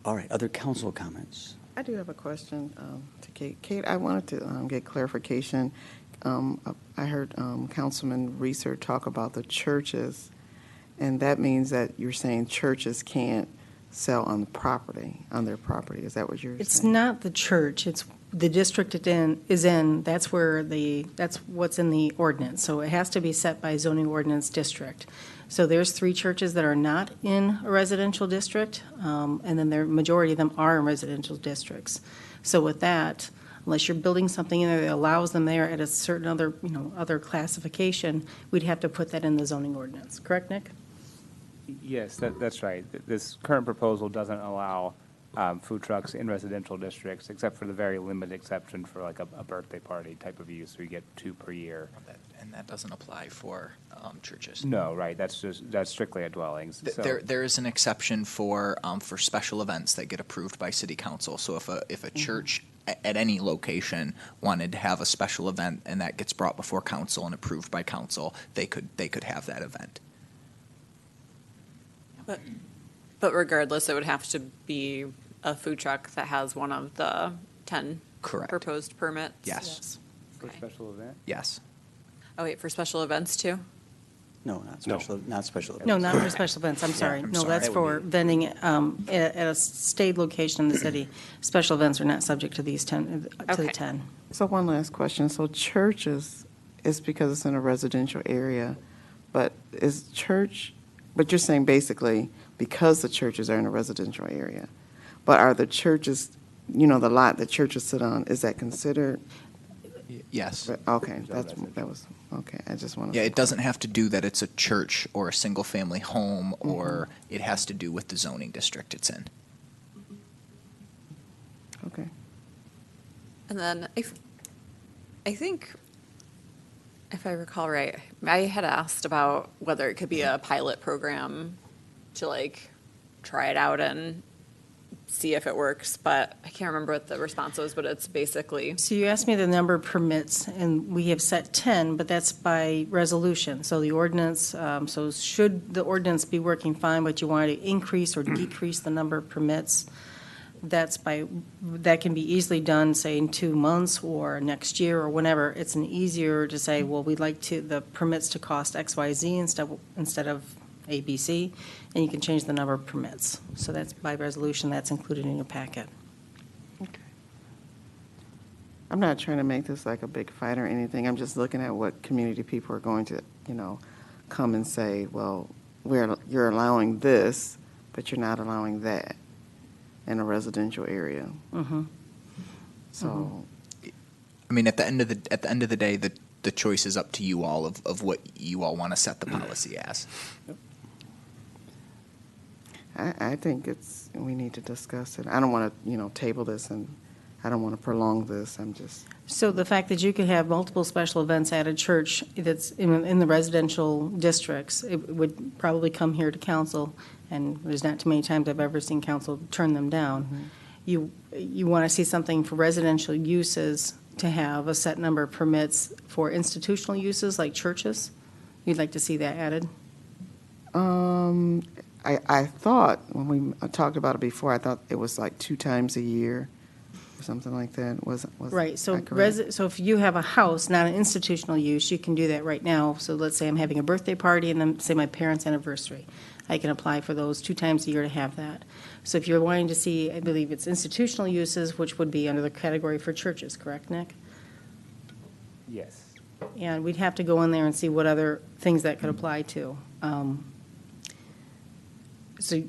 All right, other council comments? I do have a question to Kate. Kate, I wanted to get clarification. I heard Councilman Reeser talk about the churches, and that means that you're saying churches can't sell on the property, on their property. Is that what you're saying? It's not the church, it's the district it is in, that's what's in the ordinance. So it has to be set by zoning ordinance district. So there's 3 churches that are not in a residential district, and then the majority of them are in residential districts. So with that, unless you're building something in there that allows them there at a certain other classification, we'd have to put that in the zoning ordinance. Correct, Nick? Yes, that's right. This current proposal doesn't allow food trucks in residential districts, except for the very limited exception for like a birthday party type of use, where you get 2 per year. that doesn't apply for churches. No, right, that's strictly at dwellings. So- There is an exception for special events that get approved by city council. So if a church at any location wanted to have a special event and that gets brought before council and approved by council, they could have that event. But regardless, it would have to be a food truck that has one of the 10 Correct. proposed permits? Yes. For a special event? Yes. Oh, wait, for special events too? No, not special, not special. No, not for special events, I'm sorry. I'm No, sorry. that's That would for be- vending at a stayed location in the city. Special events are not subject to these 10, to the Okay. 10. So one last question. So churches, is because it's in a residential area, but but you're saying basically because the churches are in a residential area, but are the churches, the lot that churches sit on, is that considered? Yes. Okay, okay, I just want to. Yeah, it doesn't have to do that it's a church or a single-family home, or it has to do with the zoning district it's in. Okay. And then I think, if I recall right, I had asked about whether it could be a pilot program to like try it out and see if it works, but I can't remember what the response was, but it's basically. So you asked me the number of permits, and we have set 10, but that's by resolution. So the ordinance, so should the ordinance be working fine, but you want to increase or decrease the number of permits, that can be easily done, say, in 2 months or next year or whenever. It's easier to say, well, we'd like the permits to cost X, Y, Z instead of A, B, C, and you can change the number of permits. So that's by resolution, that's included in your packet. I'm not trying to make this like a big fight or anything. I'm just looking at what community people are going to, come and say, well, you're allowing this, but you're not allowing that in a residential area. Mm-hmm. So, I mean, at the end of the day, the choice is up to you all of what you all want to set the policy as. I think we need to discuss it. I don't want to, table this, and I don't want to prolong this. I'm just. So the fact that you could have multiple special events at a church that's in the residential districts, it would probably come here to council, and there's not too many times I've ever seen council turn them down. You want to see something for residential uses to have a set number of permits for institutional uses like churches? You'd like to see that added? I thought, when we talked about it before, I thought it was like 2 times a year or something like that. Was Right, so that correct? so if you have a house, not an institutional use, you can do that right now. So let's say I'm having a birthday party and then say my parents' anniversary. I can apply for those 2 times a year to have that. So if you're wanting to see, I believe it's institutional uses, which would be under the category for churches, correct, Nick? Yes. And we'd have to go in there and see what other things that could apply to. So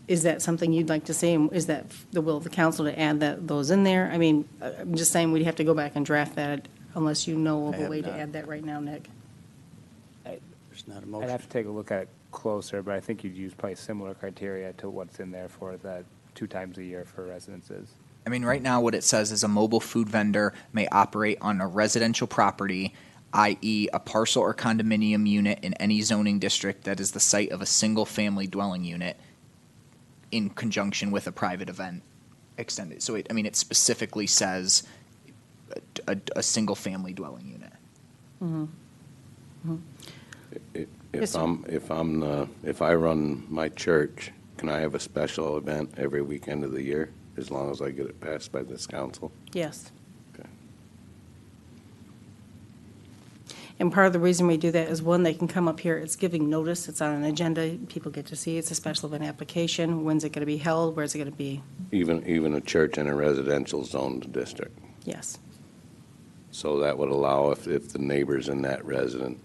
is that something you'd like to see? And is that the will of the council to add those in there? I mean, I'm just saying we'd have to go back and draft that unless you know of I a have way to not. add that right now, Nick. There's not a I'd motion. have to take a look at it closer, but I think you'd use probably similar criteria to what's in there for the 2 times a year for residences. I mean, right now, what it says is a mobile food vendor may operate on a residential property, i.e. a parcel or condominium unit in any zoning district that is the site of a single-family dwelling unit in conjunction with a private event extended. So, it specifically says a single-family dwelling unit. Mm-hmm. Yes, sir. If I run my church, can I have a special event every weekend of the year, as long as I get it passed by this council? Yes. Okay. And part of the reason we do that is, one, they can come up here, it's giving notice, it's on an agenda, people get to see it's a special event application, when's it going to be held, where's it going to be? Even a church in a residential zoned district. Yes. So that would allow, if the neighbors in that resident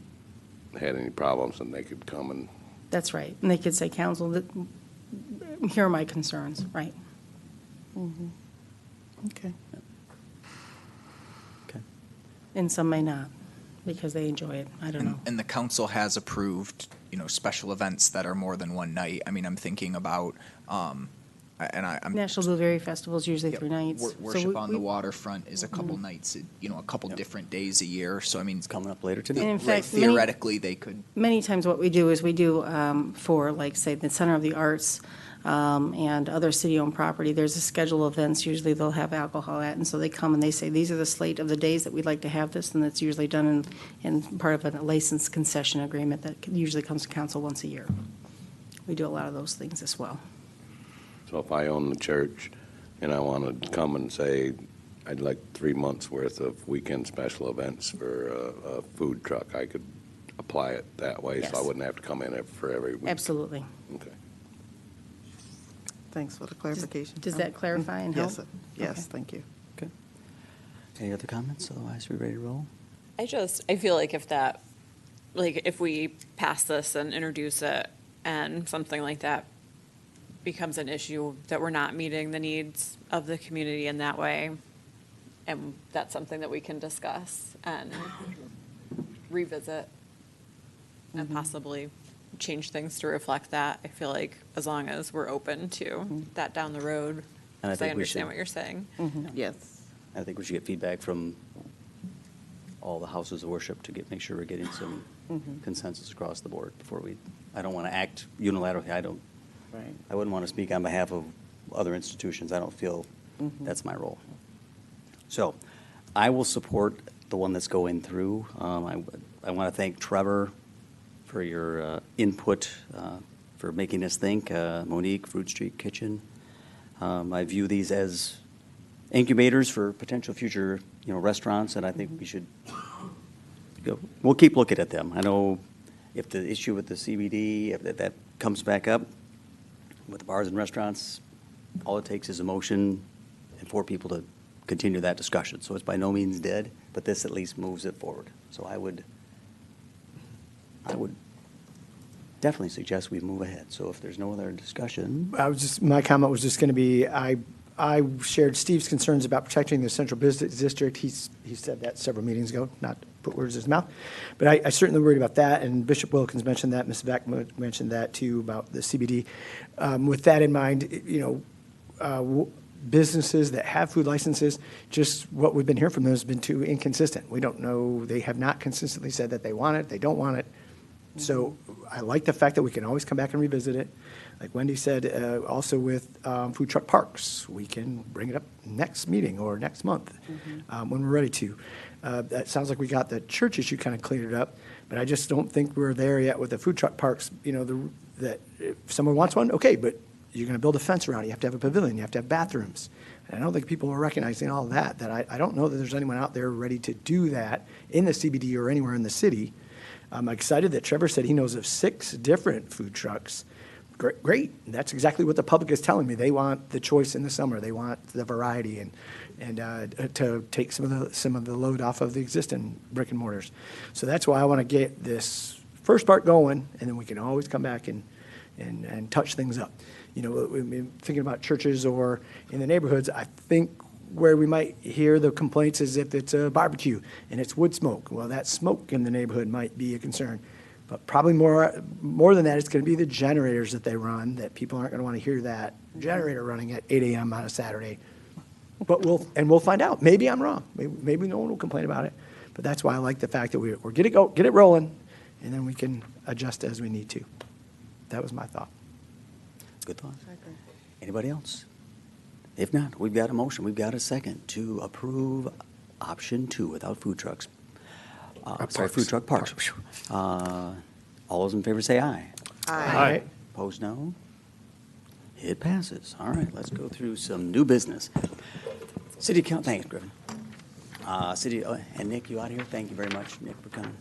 had any problems, then they could come and, That's right. And they could say, council, here are my concerns, right? Mhm. Okay. Okay. And some may not, because they enjoy it. I don't know. And the council has approved, special events that are more than one night. I mean, I'm thinking about I'm. National Blueberry Festival is usually 3 nights. So Worship on the we- waterfront is a couple nights, a couple different days a year. So I mean, it's coming up later And in fact, theoretically, they could. Many times what we do is we do for, like, say, the Center of the Arts and other city-owned property, there's a schedule of events. Usually they'll have alcohol at, and so they come and they say, these are the slate of the days that we'd like to have this, and that's usually done in part of a license concession agreement that usually comes to council once a year. We do a lot of those things as well. So if I own the church and I want to come and say, I'd like 3 months' worth of weekend special events for a food truck, I could apply it that way, so I Yes. wouldn't have to come in for every week? Absolutely. Okay. Thanks for the clarification. Does that clarify and help? Yes, yes, Okay. thank you. Okay. Any other comments? Otherwise, we ready to roll? I feel like if we pass this and introduce it and something like that becomes an issue, that we're not meeting the needs of the community in that way, and that's something that we can discuss and revisit and possibly change things to reflect that. I feel like as long as we're open to that down the road, And I because I think we should- understand what you're saying. Yes. I think we should get feedback from all the houses of worship to make sure we're getting some consensus across the board before I don't want to act unilaterally. Right. I wouldn't want to speak on behalf of other institutions. I don't feel that's my role. So I will support the one that's going through. I want to thank Trevor for your input, for making us think, Monique, Fruit Street Kitchen. I view these as incubators for potential future, restaurants, and I think we should we'll keep looking at them. I know if the issue with the CBD, if that comes back up with the bars and restaurants, all it takes is a motion and 4 people to continue that discussion. So it's by no means dead, but this at least moves it forward. So I would definitely suggest we move ahead. So if there's no other discussion. My comment was just going to be, I shared Steve's concerns about protecting the central business district. He said that several meetings ago, not to put words in his mouth. But I certainly worried about that, and Bishop Wilkins mentioned that, Ms. Beck mentioned that too, about the CBD. With that in mind, businesses that have food licenses, just what we've been hearing from them has been too inconsistent. We don't know, they have not consistently said that they want it, they don't want it. So I like the fact that we can always come back and revisit it. Like Wendy said, also with food truck parks, we can bring it up next meeting or next month when we're ready to. That sounds like we got the church issue kind of cleared up, but I just don't think we're there yet with the food truck parks. That if someone wants one, okay, but you're going to build a fence around it. You have to have a pavilion. You have to have bathrooms. And I don't think people are recognizing all of that. I don't know that there's anyone out there ready to do that in the CBD or anywhere in the city. I'm excited that Trevor said he knows of 6 different food trucks. Great. That's exactly what the public is telling me. They want the choice in the summer. They want the variety and to take some of the load off of the existing brick and mortars. So that's why I want to get this first part going, and then we can always come back and touch things up. Thinking about churches or in the neighborhoods, I think where we might hear the complaints is if it's a barbecue and it's wood smoke. Well, that smoke in the neighborhood might be a concern. But probably more than that, it's going to be the generators that they run, that people aren't going to want to hear that generator running at 8 a.m. on a Saturday. But we'll find out. Maybe I'm wrong. Maybe no one will complain about it. But that's why I like the fact that we're get it rolling, and then we can adjust as we need to. That was my thought. Good thought. Anybody else? If not, we've got a motion. We've got a second to approve option 2 without food trucks. Food truck parks. All those in favor say aye. Aye. Opposed, no. It passes. All right, let's go through some new business. City Council, thanks, Griffin. And Nick, you out here? Thank you very much, Nick, for coming.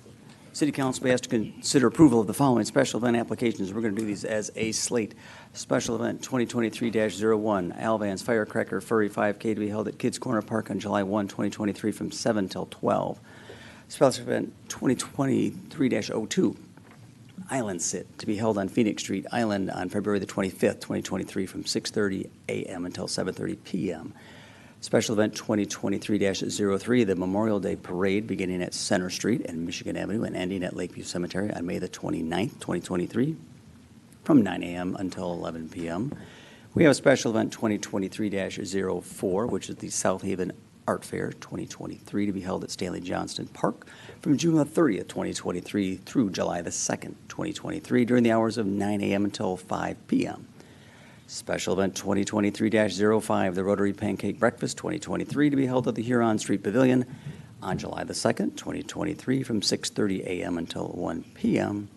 City Council be asked to consider approval of the following special event applications. We're going to do these as a slate. Special event 2023-01, Alvan's Firecracker Furry 5K to be held at Kids Corner Park on July 1, 2023 from 7 till 12. Special event 2023-02, Island Sit to be held on Phoenix Street Island on February the 25th, 2023 from 6:30 a.m. until 7:30 p.m. Special event 2023-03, the Memorial Day Parade beginning at Center Street and Michigan Avenue and ending at Lakeview Cemetery on May the 29th, 2023 from 9 a.m. until 11 p.m. We have a special event 2023-04, which is the South Haven Art Fair 2023 to be held at Stanley Johnston Park from June the 30th, 2023 through July the 2nd, 2023 during the hours of 9 a.m. until 5 p.m. Special event 2023-05, the Rotary Pancake Breakfast 2023 to be held at the Huron Street Pavilion on July the 2nd, 2023 from 6:30 a.m. until 1 p.m.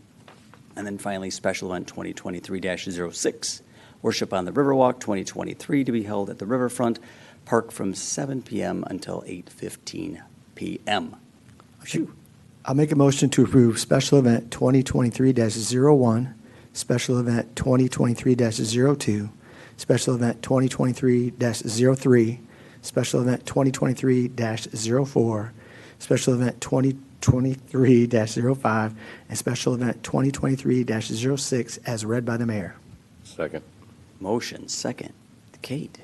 And then finally, special event 2023-06, Worship on the Riverwalk 2023 to be held at the Riverfront Park from 7 p.m. until 8:15 p.m. Phew. I'll make a motion to approve special event 2023-01, special event 2023-02, special event 2023-03, special event 2023-04, special event 2023-05, and special event 2023-06 as read by the mayor. Second. Motion, second. Kate,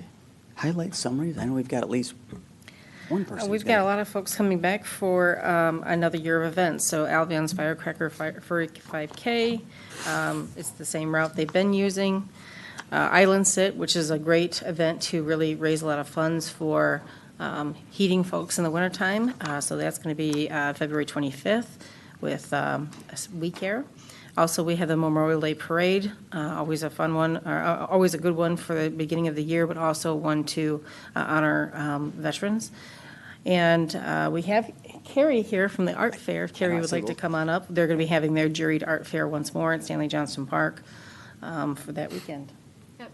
highlight summaries. I know we've got at least one person. We've got a lot of folks coming back for another year of events. So Alvion's Firecracker 5K, it's the same route they've been using. Island Sit, which is a great event to really raise a lot of funds for heating folks in the wintertime. So that's going to be February 25th with We Care. Also, we have the Memorial Day Parade, always a fun one, always a good one for the beginning of the year, but also one to honor veterans. And we have Carrie here from the Art Fair. If Carrie would like to come on up. They're going to be having their juried art fair once more at Stanley Johnston Park for that weekend.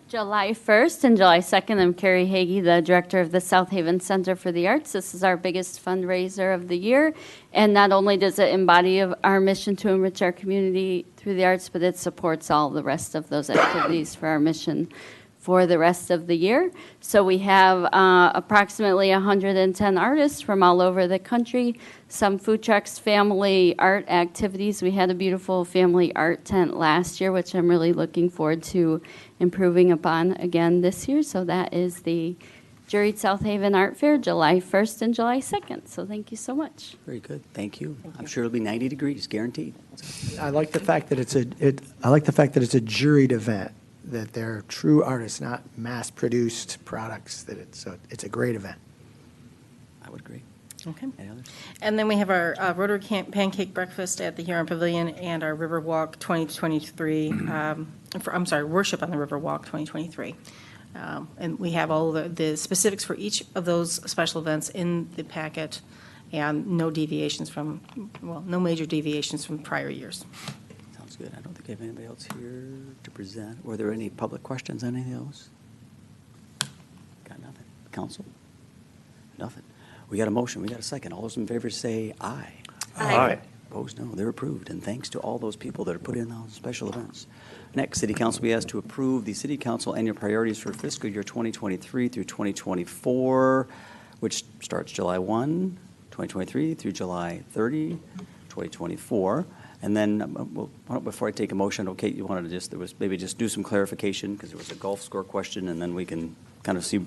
July 1st and July 2nd, I'm Carrie Hagee, the director of the South Haven Center for the Arts. This is our biggest fundraiser of the year, and not only does it embody our mission to enrich our community through the arts, but it supports all the rest of those activities for our mission for the rest of the year. So we have approximately 110 artists from all over the country, some food trucks, family art activities. We had a beautiful family art tent last year, which I'm really looking forward to improving upon again this year. So that is the Juried South Haven Art Fair, July 1st and July 2nd. So thank you so much. Very good. Thank you. I'm sure it'll be 90 degrees, guaranteed. I like the fact that it's a juried event, that they're true artists, not mass-produced products. It's a great event. I would agree. Okay. Any others? And then we have our Rotary Pancake Breakfast at the Huron Pavilion and our Riverwalk 2023, Worship on the Riverwalk 2023. And we have all the specifics for each of those special events in the packet and no major deviations from prior years. Sounds good. I don't think I have anybody else here to present. Were there any public questions on any of those? Got nothing. Council? Nothing. We got a motion. We got a second. All those in favor say aye. Aye. Opposed, no. They're approved. And thanks to all those people that are put in those special events. Next, City Council will be asked to approve the City Council annual priorities for fiscal year 2023 through 2024, which starts July 1, 2023 through July 30, 2024. And then, before I take a motion, okay, you wanted to maybe just do some clarification because there was a golf score question, and then we can kind of see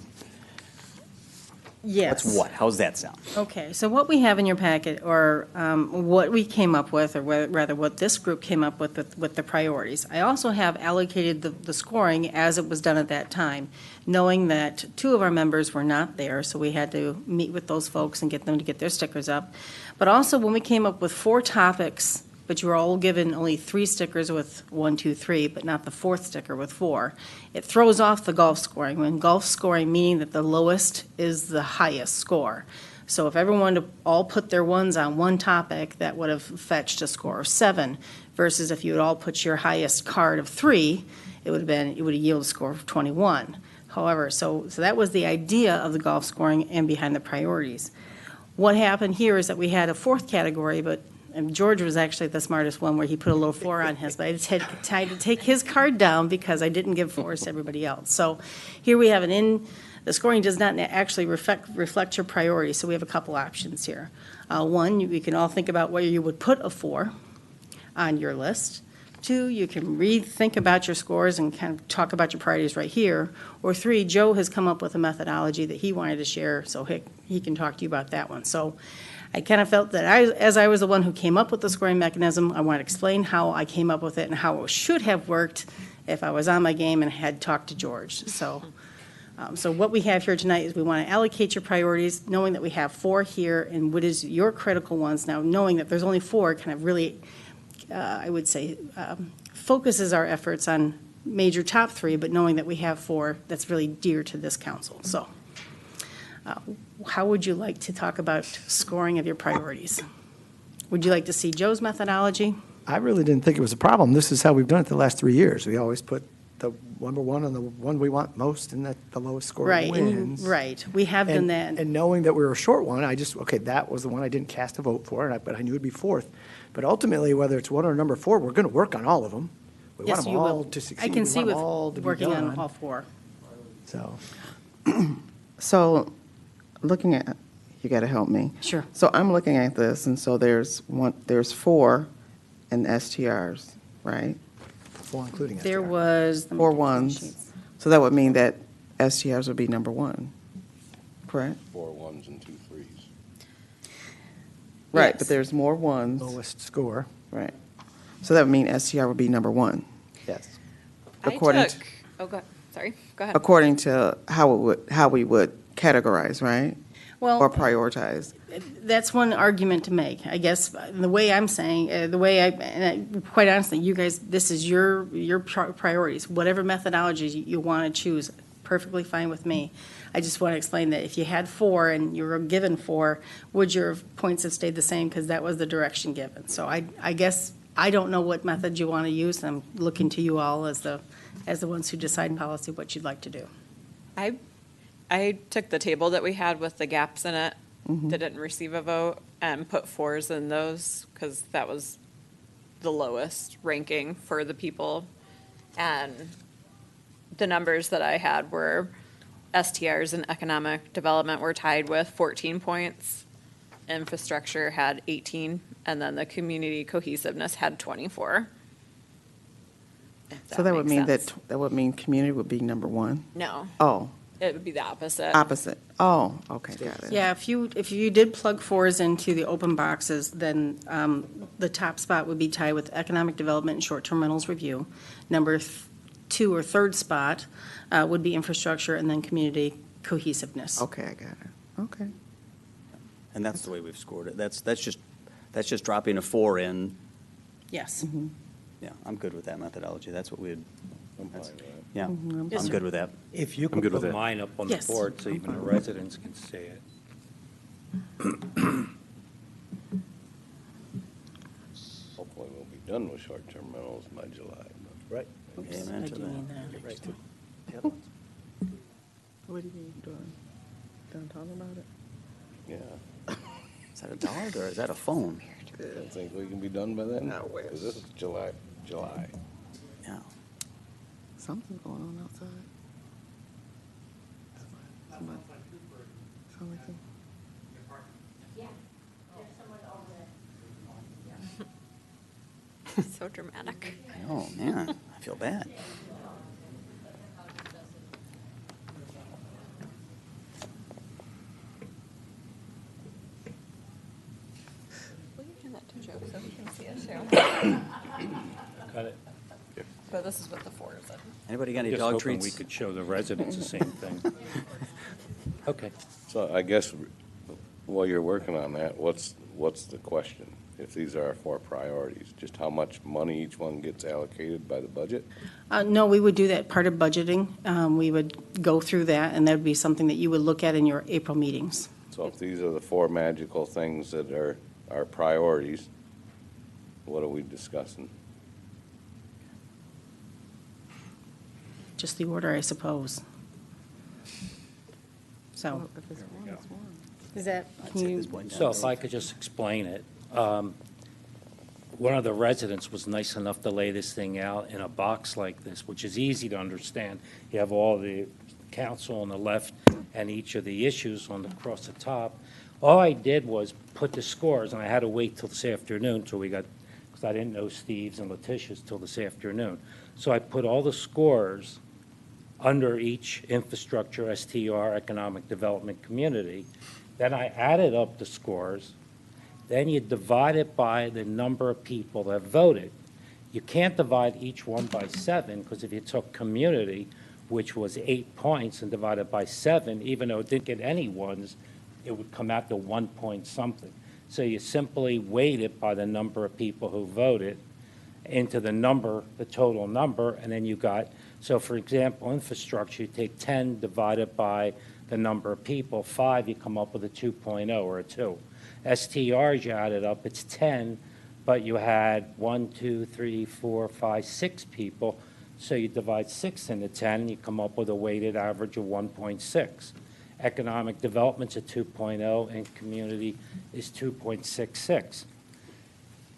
Yes. what's what. How's that sound? Okay, so what we have in your packet, or what we came up with, or rather what this group came up with the priorities. I also have allocated the scoring as it was done at that time, knowing that two of our members were not there, so we had to meet with those folks and get them to get their stickers up. But also, when we came up with 4 topics, but you were all given only 3 stickers with 1, 2, 3, but not the 4th sticker with 4. It throws off the golf scoring. When golf scoring meaning that the lowest is the highest score. So if everyone to all put their ones on one topic, that would have fetched a score of 7, versus if you had all put your highest card of 3, it would have yielded a score of 21. However, so that was the idea of the golf scoring and behind the priorities. What happened here is that we had a 4th category, and George was actually the smartest one where he put a little 4 on his, but I had to take his card down because I didn't give 4s to everybody else. So here we have the scoring does not actually reflect your priority, so we have a couple options here. One, you can all think about where you would put a 4 on your list. 2, you can think about your scores and kind of talk about your priorities right here. Or 3, Joe has come up with a methodology that he wanted to share, so he can talk to you about that one. So I kind of felt that as I was the one who came up with the scoring mechanism, I want to explain how I came up with it and how it should have worked if I was on my game and had talked to George. So what we have here tonight is we want to allocate your priorities, knowing that we have 4 here, and what is your critical ones. Now, knowing that there's only 4 kind of really, I would say, focuses our efforts on major top 3, but knowing that we have 4, that's really dear to this council. So how would you like to talk about scoring of your priorities? Would you like to see Joe's methodology? I really didn't think it was a problem. This is how we've done it the last 3 years. We always put the number 1 on the one we want most, and that the lowest score Right, wins. right. We have done that. And knowing that we were a short one, okay, that was the one I didn't cast a vote for, but I knew it'd be 4th. But ultimately, whether it's 1 or number 4, we're going to work on all of them. We want Yes, them you all will. to succeed. I can We see want them with all to be working on done. all 4. So, So, looking at, you got to help me. Sure. So I'm looking at this, and so there's 4 in STRs, right? 4 including STR. There was. 4 ones. So that would mean that STRs would be number 1, correct? 4 1s and 2 3s. Right, Yes. but there's more ones. Lowest score. Right. So that would mean STR would be number 1. Yes. According Sorry, go ahead. According to how we would categorize, right? Well, Or prioritize. that's one argument to make. I guess the way I'm saying, quite honestly, you guys, this is your priorities. Whatever methodologies you want to choose, perfectly fine with me. I just want to explain that if you had 4 and you were given 4, would your points have stayed the same? Because that was the direction given. So I guess I don't know what method you want to use. I'm looking to you all as the ones who decide policy what you'd like to do. I took the table that we had with the gaps in it that didn't receive a vote and put 4s in those because that was the lowest ranking for the people. And the numbers that I had were STRs and economic development were tied with 14 points. Infrastructure had 18, and then the community cohesiveness had 24. So that would mean makes that would mean community would be number 1? No. Oh, It would be the opposite. opposite. Oh, okay, got it. Yeah, if you did plug 4s into the open boxes, then the top spot would be tied with economic development and short-term rentals review. Number 2 or 3rd spot would be infrastructure, and then community cohesiveness. Okay, I got it. Okay. And that's the way we've scored it. That's just dropping a 4 in. Yes. Yeah, I'm good with that methodology. That's what we'd, that's- with that. yeah, Yes, I'm sir. good with that. If you I'm could good with put that. mine up on the Yes. board so even the residents can see it. Hopefully we'll be done with short-term rentals by July. Right. Oops, Amen I to do that. mean that. Right. What do you mean, done talking about it? Yeah. Is that a dog or is that a phone? I think we can be done by then? No, wait. 'Cause this is July. Yeah. Something's going on outside. Somebody- sound like them. So dramatic. Oh, man, I feel bad. Will you hand that to Joe so he can see it too? Got it. But this is what the 4 is in. Anybody got any Just dog hoping treats? we could show the residents the same thing. Okay. So I guess while you're working on that, what's the question? If these are our 4 priorities, just how much money each one gets allocated by the budget? No, we would do that part of budgeting. We would go through that, and that would be something that you would look at in your April meetings. So if these are the 4 magical things that are our priorities, what are we discussing? Just the order, I suppose. So, If it's 1, it's 1. is that, I'd can say you, this one So down. if I could just explain it. One of the residents was nice enough to lay this thing out in a box like this, which is easy to understand. You have all the council on the left and each of the issues across the top. All I did was put the scores, and I had to wait till this afternoon till we got, because I didn't know Steve's and Letitia's till this afternoon. So I put all the scores under each infrastructure, STR, economic development, community. Then I added up the scores. Then you divide it by the number of people that voted. You can't divide each one by 7, because if you took community, which was 8 points, and divided by 7, even though it didn't get any ones, it would come out to 1 point something. So you simply weight it by the number of people who voted into the number, the total number, and then you got, so for example, infrastructure, you take 10 divided by the number of people, 5, you come up with a 2.0 or a 2. STRs, you add it up, it's 10, but you had 1, 2, 3, 4, 5, 6 people, so you divide 6 into 10, and you come up with a weighted average of 1.6. Economic development's a 2.0, and community is 2.66.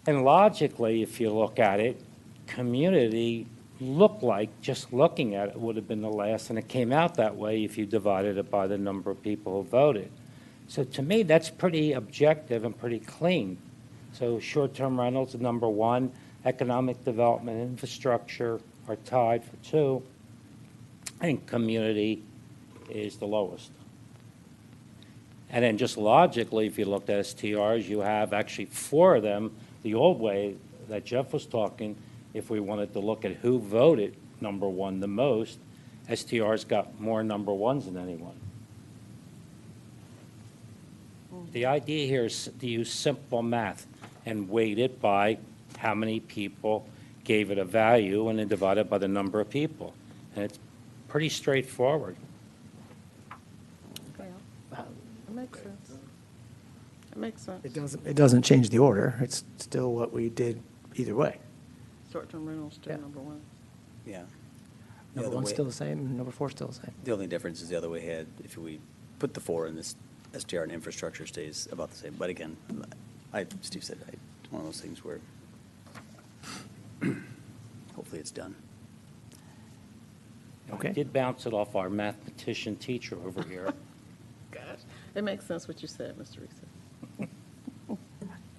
And logically, if you look at it, community looked like, just looking at it, would have been the last, and it came out that way if you divided it by the number of people who voted. So to me, that's pretty objective and pretty clean. So short-term rentals are number 1, economic development and infrastructure are tied for 2, and community is the lowest. And then just logically, if you looked at STRs, you have actually 4 of them, the old way that Jeff was talking, if we wanted to look at who voted number 1 the most, STRs got more number 1s than anyone. The idea here is to use simple math and weight it by how many people gave it a value and then divide it by the number of people. And it's pretty straightforward. That makes sense. That makes sense. It doesn't change the order. It's still what we did either way. Short-term rentals still number 1. Yeah. The Number other 1's way- still the same, number 4's still the same. The only difference is the other way ahead. If we put the 4 in this, STR and infrastructure stays about the same. But again, Steve said, it's one of those things where hopefully it's done. Okay. I did bounce it off our mathematician teacher over here. Gosh, it makes sense what you said, Mr. Reese.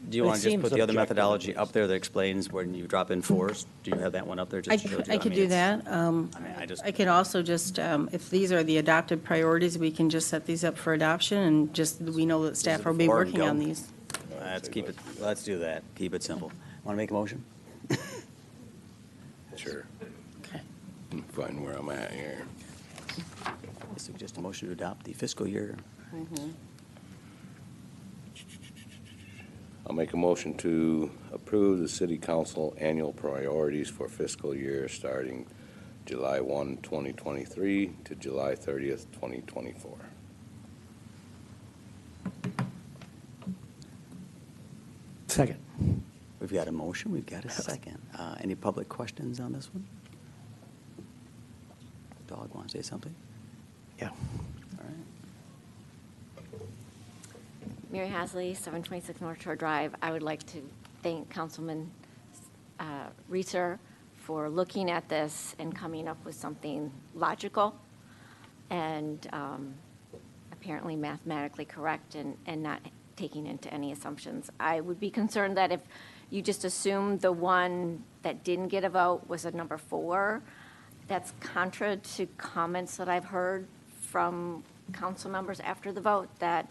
Do you It want to just seems put the other objective, at methodology up there that explains when you drop in 4s? Do you have that one up there? I Just to show you? I could mean, do it's- that. I just- I could also just, if these are the adopted priorities, we can just set these up for adoption, and just, we know that staff will be before and working on go. these. Let's do that. Keep it simple. Want to make a motion? Sure. Okay. I'm fine where I'm at here. Is it just a motion to adopt the fiscal year? I'll make a motion to approve the city council annual priorities for fiscal year starting July 1, 2023 to July 30th, 2024. Second. We've got a motion, we've got a second. Any public questions on this one? Dog want to say something? Yeah. All right. Mary Hasley, 726 North Shore Drive. I would like to thank Councilman Reeser for looking at this and coming up with something logical and apparently mathematically correct and not taking into any assumptions. I would be concerned that if you just assumed the one that didn't get a vote was a number 4, that's contra to comments that I've heard from council members after the vote, that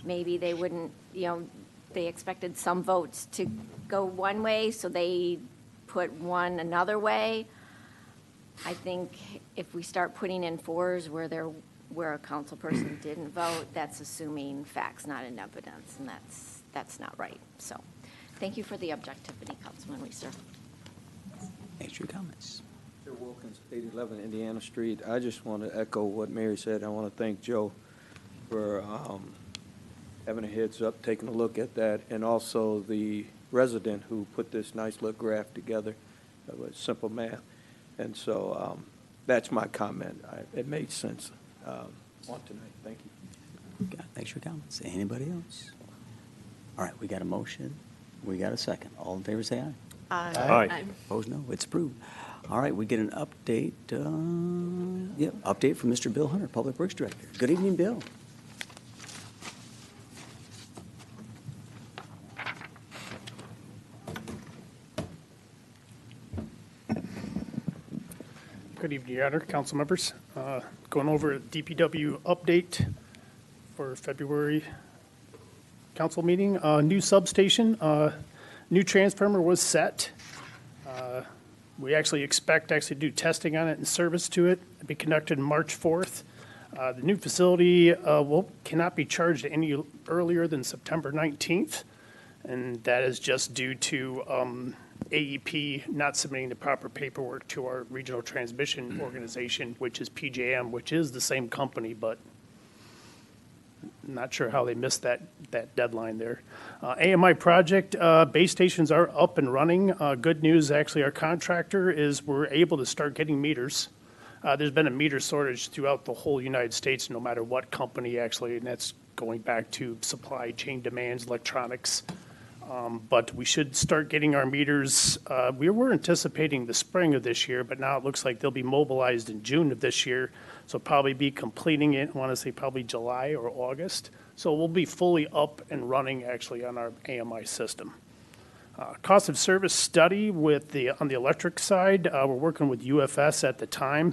maybe they wouldn't, they expected some votes to go one way, so they put one another way. I think if we start putting in 4s where a council person didn't vote, that's assuming facts, not in evidence, and that's not right. So, thank you for the objectivity, Councilman Reeser. Thanks for your comments. Joe Wilkins, 811 Indiana Street. I just want to echo what Mary said. I want to thank Joe for having a heads up, taking a look at that, and also the resident who put this nice little graph together with simple math. And so that's my comment. It made sense on tonight. Thank you. Thanks for your comments. Anybody else? All right, we got a motion. We got a second. All in favor, say aye. Aye. Aye. Opposed, no. It's approved. All right, we get an update, update from Mr. Bill Hunter, Public Works Director. Good evening, Bill. Good evening, Your Honor, council members. Going over a DPW update for February council meeting. New substation, new transformer was set. We actually expect to do testing on it and service to it. It'll be conducted March 4th. The new facility cannot be charged any earlier than September 19th, and that is just due to AEP not submitting the proper paperwork to our regional transmission organization, which is PJM, which is the same company, but not sure how they missed that deadline there. AMI project, base stations are up and running. Good news, actually, our contractor we're able to start getting meters. There's been a meter shortage throughout the whole United States, no matter what company actually, and that's going back to supply chain demands, electronics. But we should start getting our meters. We were anticipating the spring of this year, but now it looks like they'll be mobilized in June of this year. So probably be completing it, I want to say probably July or August. So we'll be fully up and running actually on our AMI system. Cost of service study on the electric side, we're working with UFS at the time.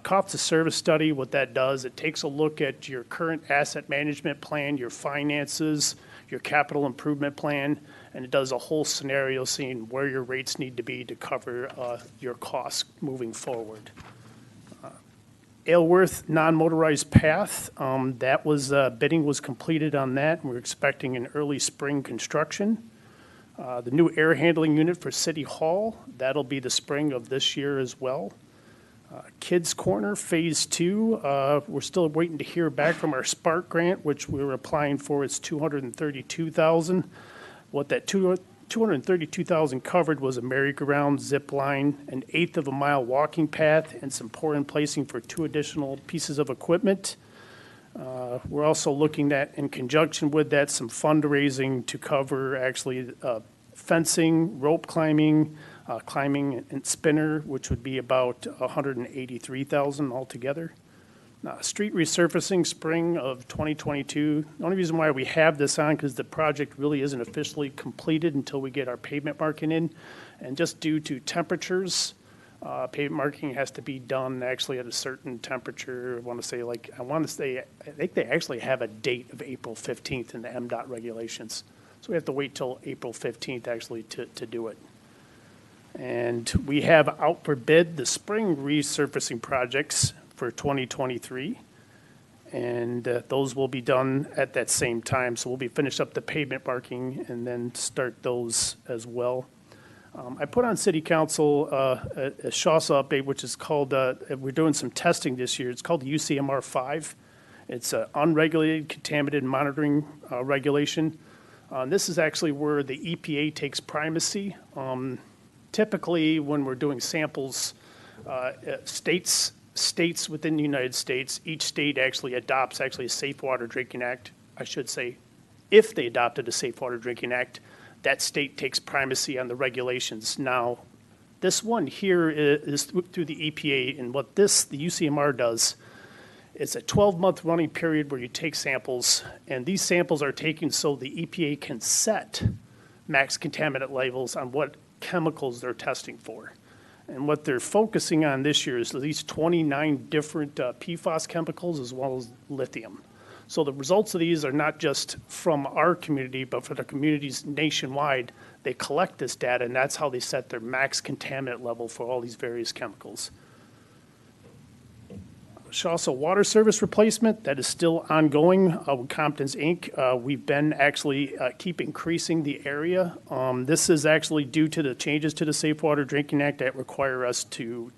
Cost of service study, what that does, it takes a look at your current asset management plan, your finances, your capital improvement plan, and it does a whole scenario seeing where your rates need to be to cover your costs moving forward. Aylworth non-motorized path, bidding was completed on that, and we're expecting an early spring construction. The new air handling unit for City Hall, that'll be the spring of this year as well. Kids Corner Phase 2, we're still waiting to hear back from our Spark grant, which we were applying for. It's $232,000. What that $232,000 covered was a merry-go-round, zip line, an eighth of a mile walking path, and some pouring placing for 2 additional pieces of equipment. We're also looking at, in conjunction with that, some fundraising to cover actually fencing, rope climbing, climbing and spinner, which would be about $183,000 altogether. Street resurfacing spring of 2022. The only reason why we have this on because the project really isn't officially completed until we get our pavement marking in. And just due to temperatures, pavement marking has to be done actually at a certain temperature. I think they actually have a date of April 15th in the MDOT regulations. So we have to wait till April 15th actually to do it. And we have out for bid the spring resurfacing projects for 2023. And those will be done at that same time. So we'll be finished up the pavement marking and then start those as well. I put on City Council a SHASA update, which is called, we're doing some testing this year. It's called the UCMR 5. It's an unregulated contaminated monitoring regulation. This is actually where the EPA takes primacy. Typically, when we're doing samples, states within the United States, each state actually adopts a Safe Water Drinking Act. I should say, if they adopted a Safe Water Drinking Act, that state takes primacy on the regulations. Now, this one here is through the EPA, and what the UCMR does, it's a 12-month running period where you take samples, and these samples are taken so the EPA can set max contaminant levels on what chemicals they're testing for. And what they're focusing on this year is at least 29 different PFAS chemicals as well as lithium. So the results of these are not just from our community, but for the communities nationwide. They collect this data, and that's how they set their max contaminant level for all these various chemicals. Also, water service replacement, that is still ongoing with Compton's Inc. We've been actually keep increasing the area. This is actually due to the changes to the Safe Water Drinking Act that require us to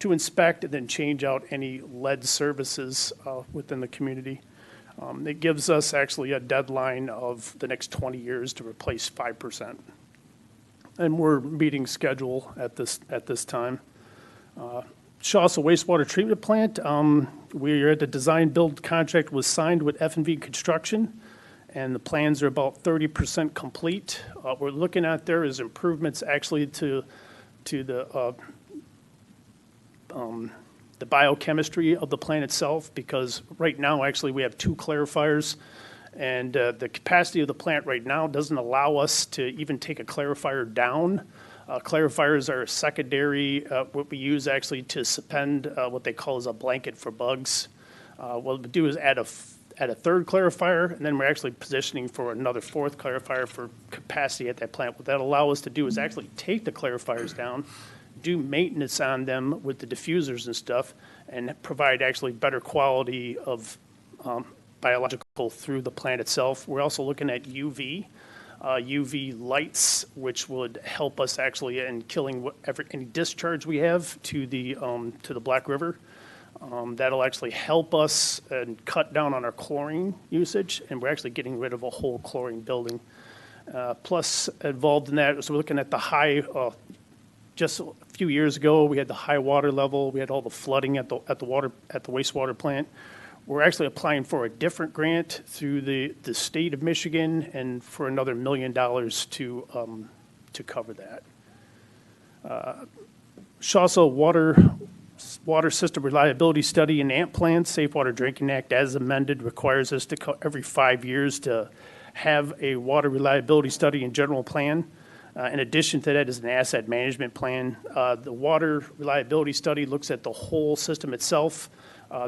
inspect and then change out any lead services within the community. It gives us actually a deadline of the next 20 years to replace 5%. And we're meeting schedule at this time. Shawsa Wastewater Treatment Plant, we're at the design build contract was signed with F&V Construction, and the plans are about 30% complete. What we're looking at there is improvements actually to the biochemistry of the plant itself, because right now actually we have 2 clarifiers, and the capacity of the plant right now doesn't allow us to even take a clarifier down. Clarifiers are secondary, what we use actually to suspend what they call as a blanket for bugs. What we do is add at a third clarifier, and then we're actually positioning for another fourth clarifier for capacity at that plant. What that'll allow us to do is actually take the clarifiers down, do maintenance on them with the diffusers and stuff, and provide actually better quality of biological through the plant itself. We're also looking at UV lights, which would help us actually in killing any discharge we have to the Black River. That'll actually help us and cut down on our chlorine usage, and we're actually getting rid of a whole chlorine building. Plus, involved in that, so we're looking at the high, just a few years ago, we had the high water level, we had all the flooding at the wastewater plant. We're actually applying for a different grant through the state of Michigan and for another $1 million to cover that. Shawso Water System Reliability Study and AMP Plan, Safe Water Drinking Act as amended, requires us to every 5 years to have a water reliability study and general plan. In addition to that is an asset management plan. The water reliability study looks at the whole system itself.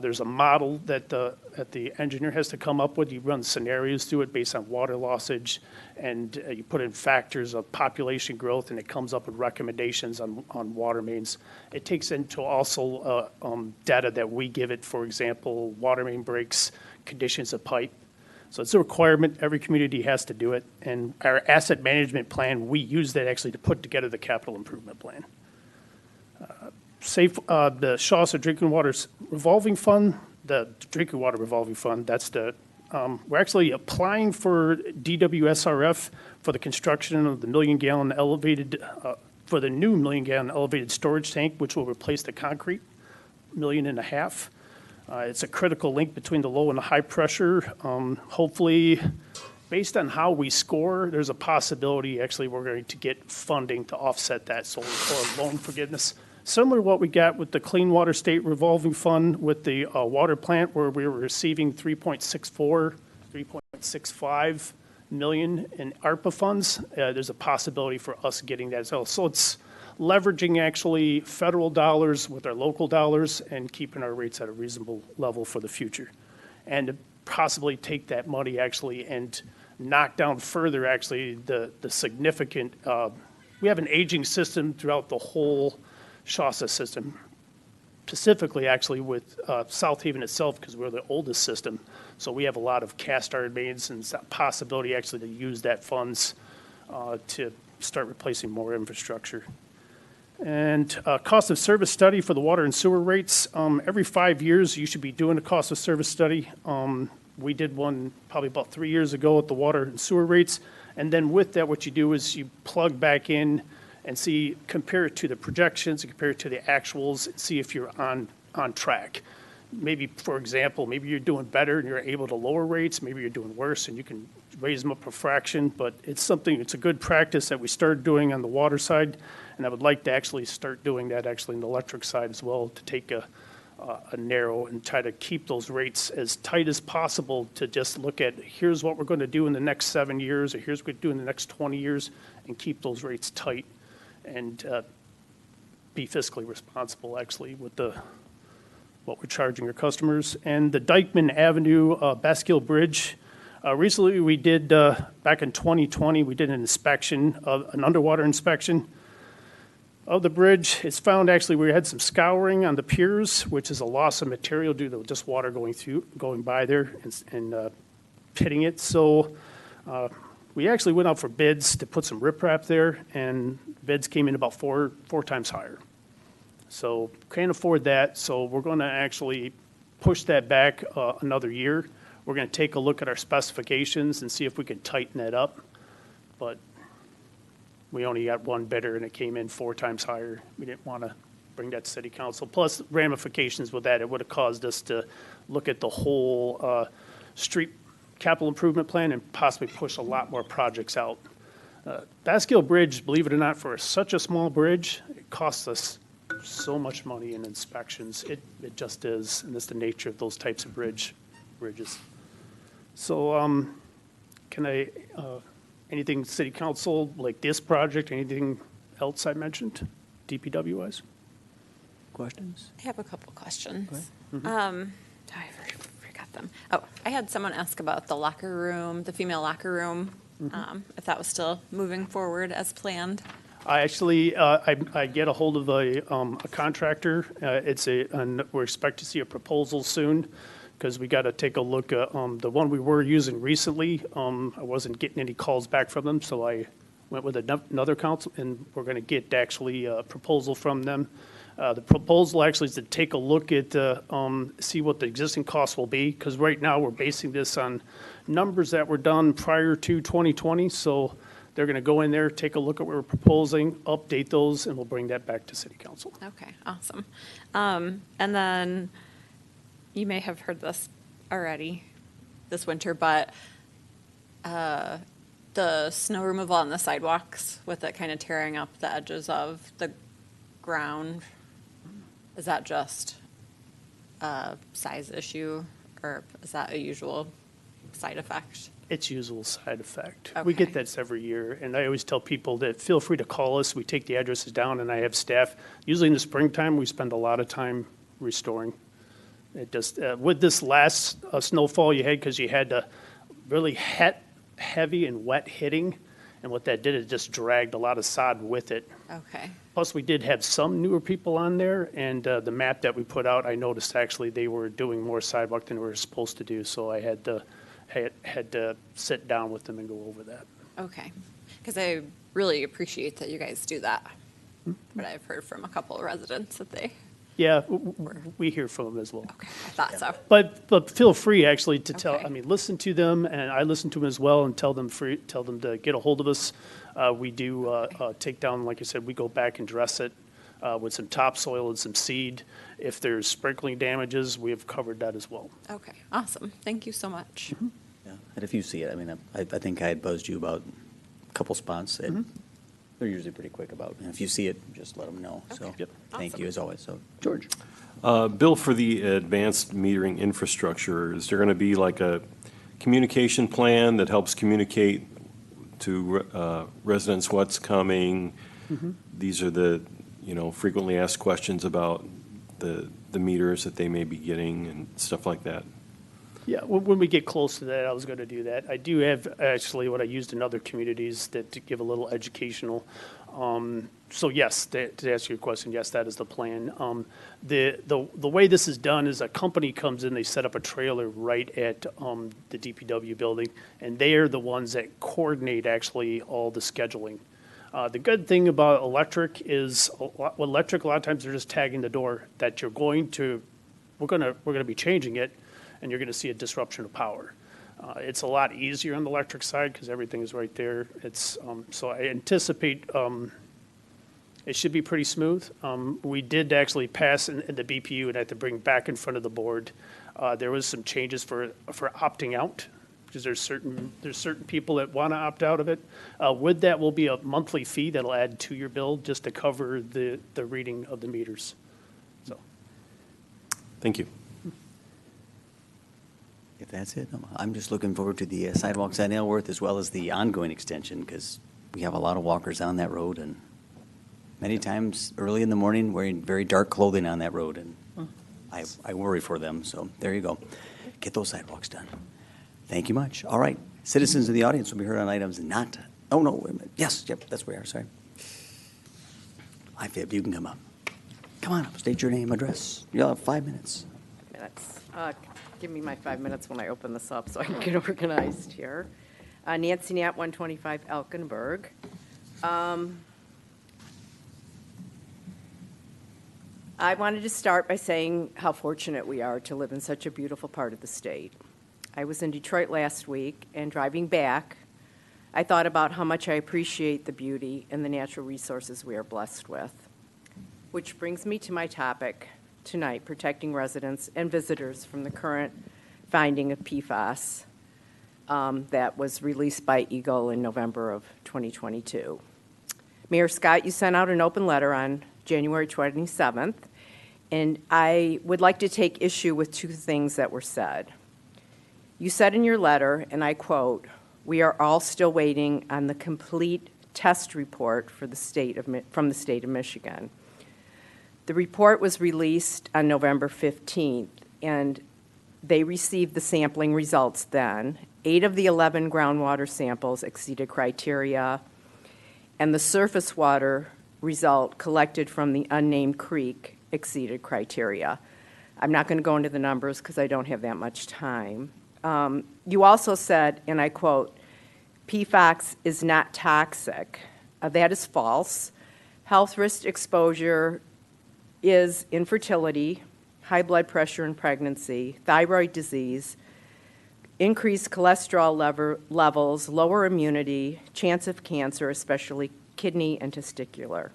There's a model that the engineer has to come up with. You run scenarios through it based on water lossage, and you put in factors of population growth, and it comes up with recommendations on water mains. It takes into also data that we give it, for example, water main breaks, conditions of pipe. So it's a requirement. Every community has to do it. And our asset management plan, we use that actually to put together the capital improvement plan. The Shawso Drinking Water Revolving Fund, the Drinking Water Revolving Fund, that's we're actually applying for DWSRF for the construction of the for the new 1 million gallon elevated storage tank, which will replace the concrete, 1.5 million. It's a critical link between the low and the high pressure. Hopefully, based on how we score, there's a possibility actually we're going to get funding to offset that, so or loan forgiveness. Similar to what we got with the Clean Water State Revolving Fund with the water plant, where we were receiving 3.65 million in ARPA funds. There's a possibility for us getting that as well. So it's leveraging actually federal dollars with our local dollars and keeping our rates at a reasonable level for the future. And to possibly take that money actually and knock down further actually the significant, we have an aging system throughout the whole Shawso system, specifically actually with South Haven itself, because we're the oldest system. So we have a lot of cast iron mains and possibility actually to use that funds to start replacing more infrastructure. And cost of service study for the water and sewer rates. Every 5 years, you should be doing a cost of service study. We did one probably about 3 years ago at the water and sewer rates. And then with that, what you do is you plug back in and see, compare it to the projections, and compare it to the actuals, and see if you're on track. Maybe, for example, maybe you're doing better and you're able to lower rates, maybe you're doing worse and you can raise them up a fraction, but it's a good practice that we started doing on the water side, and I would like to actually start doing that actually in the electric side as well, to take a narrow and try to keep those rates as tight as possible, to just look at, here's what we're going to do in the next 7 years, or here's what we're going to do in the next 20 years, and keep those rates tight and be fiscally responsible actually with what we're charging our customers. And the Dykeman Avenue Baskill Bridge, recently we did, back in 2020, we did an inspection, an underwater inspection of the bridge. It's found actually we had some scouring on the piers, which is a loss of material due to just water going by there and pitting it. So we actually went out for bids to put some riprap there, and bids came in about four times higher. So can't afford that, so we're going to actually push that back another year. We're going to take a look at our specifications and see if we can tighten that up. But we only got one bidder, and it came in 4 times higher. We didn't want to bring that to city council. Plus ramifications with that, it would have caused us to look at the whole street capital improvement plan and possibly push a lot more projects out. Baskill Bridge, believe it or not, for such a small bridge, it costs us so much money in inspections. It just is, and that's the nature of those types of bridges. So can I, anything city council, like this project, anything else I mentioned, DPW-wise? Questions? I have a couple questions. Mm-hmm. I forgot them. Oh, I had someone ask about the locker room, the female locker room, if that was still moving forward as planned. I actually, I get a hold of a contractor. We're expect to see a proposal soon, because we got to take a look at, the one we were using recently, I wasn't getting any calls back from them, so I went with another council, and we're going to get actually a proposal from them. The proposal actually is to take a look at, see what the existing costs will be, because right now we're basing this on numbers that were done prior to 2020, so they're going to go in there, take a look at what we're proposing, update those, and we'll bring that back to city council. Okay, awesome. And then, you may have heard this already this winter, but the snow removal on the sidewalks with it kind of tearing up the edges of the ground, is that just a size issue, or is that a usual side effect? It's usual side effect. Okay. We get that every year, and I always tell people that feel free to call us. We take the addresses down, and I have staff. Usually in the springtime, we spend a lot of time restoring. It just, with this last snowfall you had, because you had the really heavy and wet hitting, and what that did, it just dragged a lot of sod with it. Okay. Plus, we did have some newer people on there, and the map that we put out, I noticed actually they were doing more sidewalk than we were supposed to do, so I had to sit down with them and go over that. Okay, because I really appreciate that you guys do that. But I've heard from a couple of residents that they, Yeah, we hear from them as well. okay, I thought so. But feel free actually to tell, Okay. I mean, listen to them, and I listen to them as well, and tell them to get a hold of us. We do take down, like I said, we go back and dress it with some topsoil and some seed. If there's sprinkling damages, we have covered that as well. Okay, awesome. Thank you so much. Yeah, and if you see it, I mean, I think I had buzzed you about a couple spots that they're usually pretty quick about. And if you see it, just let them know. So, Okay. thank Awesome. you as always. So, George? Bill, for the advanced metering infrastructure, is there going to be like a communication plan that helps communicate to residents what's coming? These are the, frequently asked questions about the meters that they may be getting and stuff like that. Yeah, when we get close to that, I was going to do that. I do have actually what I used in other communities that to give a little educational. So yes, to answer your question, yes, that is the plan. The way this is done is a company comes in, they set up a trailer right at the DPW building, and they are the ones that coordinate actually all the scheduling. The good thing about electric is, a lot of times they're just tagging the door that we're going to be changing it, and you're going to see a disruption of power. It's a lot easier on the electric side because everything is right there. It's so I anticipate it should be pretty smooth. We did actually pass in the BPU and had to bring back in front of the board. There was some changes for opting out, because there's certain people that want to opt out of it. With that will be a monthly fee that'll add to your bill just to cover the reading of the meters. So, Thank you. If that's it, I'm just looking forward to the sidewalks at Aylworth as well as the ongoing extension, because we have a lot of walkers on that road, and many times early in the morning wearing very dark clothing on that road, and I worry for them. So there you go. Get those sidewalks done. Thank you much. All right. Citizens in the audience will be heard on items not, oh no, wait a minute. Yes, yep, that's where we are, sorry. I fibbed, you can come up. Come on up, state your name, address. You'll have 5 minutes. Minutes. Give me my 5 minutes when I open this up so I can get organized here. Nancy Knapp, 125 Elkenberg. I wanted to start by saying how fortunate we are to live in such a beautiful part of the state. I was in Detroit last week, and driving back, I thought about how much I appreciate the beauty and the natural resources we are blessed with. Which brings me to my topic tonight, protecting residents and visitors from the current finding of PFAS that was released by Eagle in November of 2022. Mayor Scott, you sent out an open letter on January 27th, and I would like to take issue with two things that were said. You said in your letter, and I quote, "We are all still waiting on the complete test report from the state of Michigan." The report was released on November 15th, and They received the sampling results then. 8 of the 11 groundwater samples exceeded criteria, and the surface water result collected from the unnamed creek exceeded criteria. I'm not going to go into the numbers because I don't have that much time. You also said, and I quote, PFAS is not toxic. That is false. Health risk exposure is infertility, high blood pressure in pregnancy, thyroid disease, increased cholesterol levels, lower immunity, chance of cancer, especially kidney and testicular.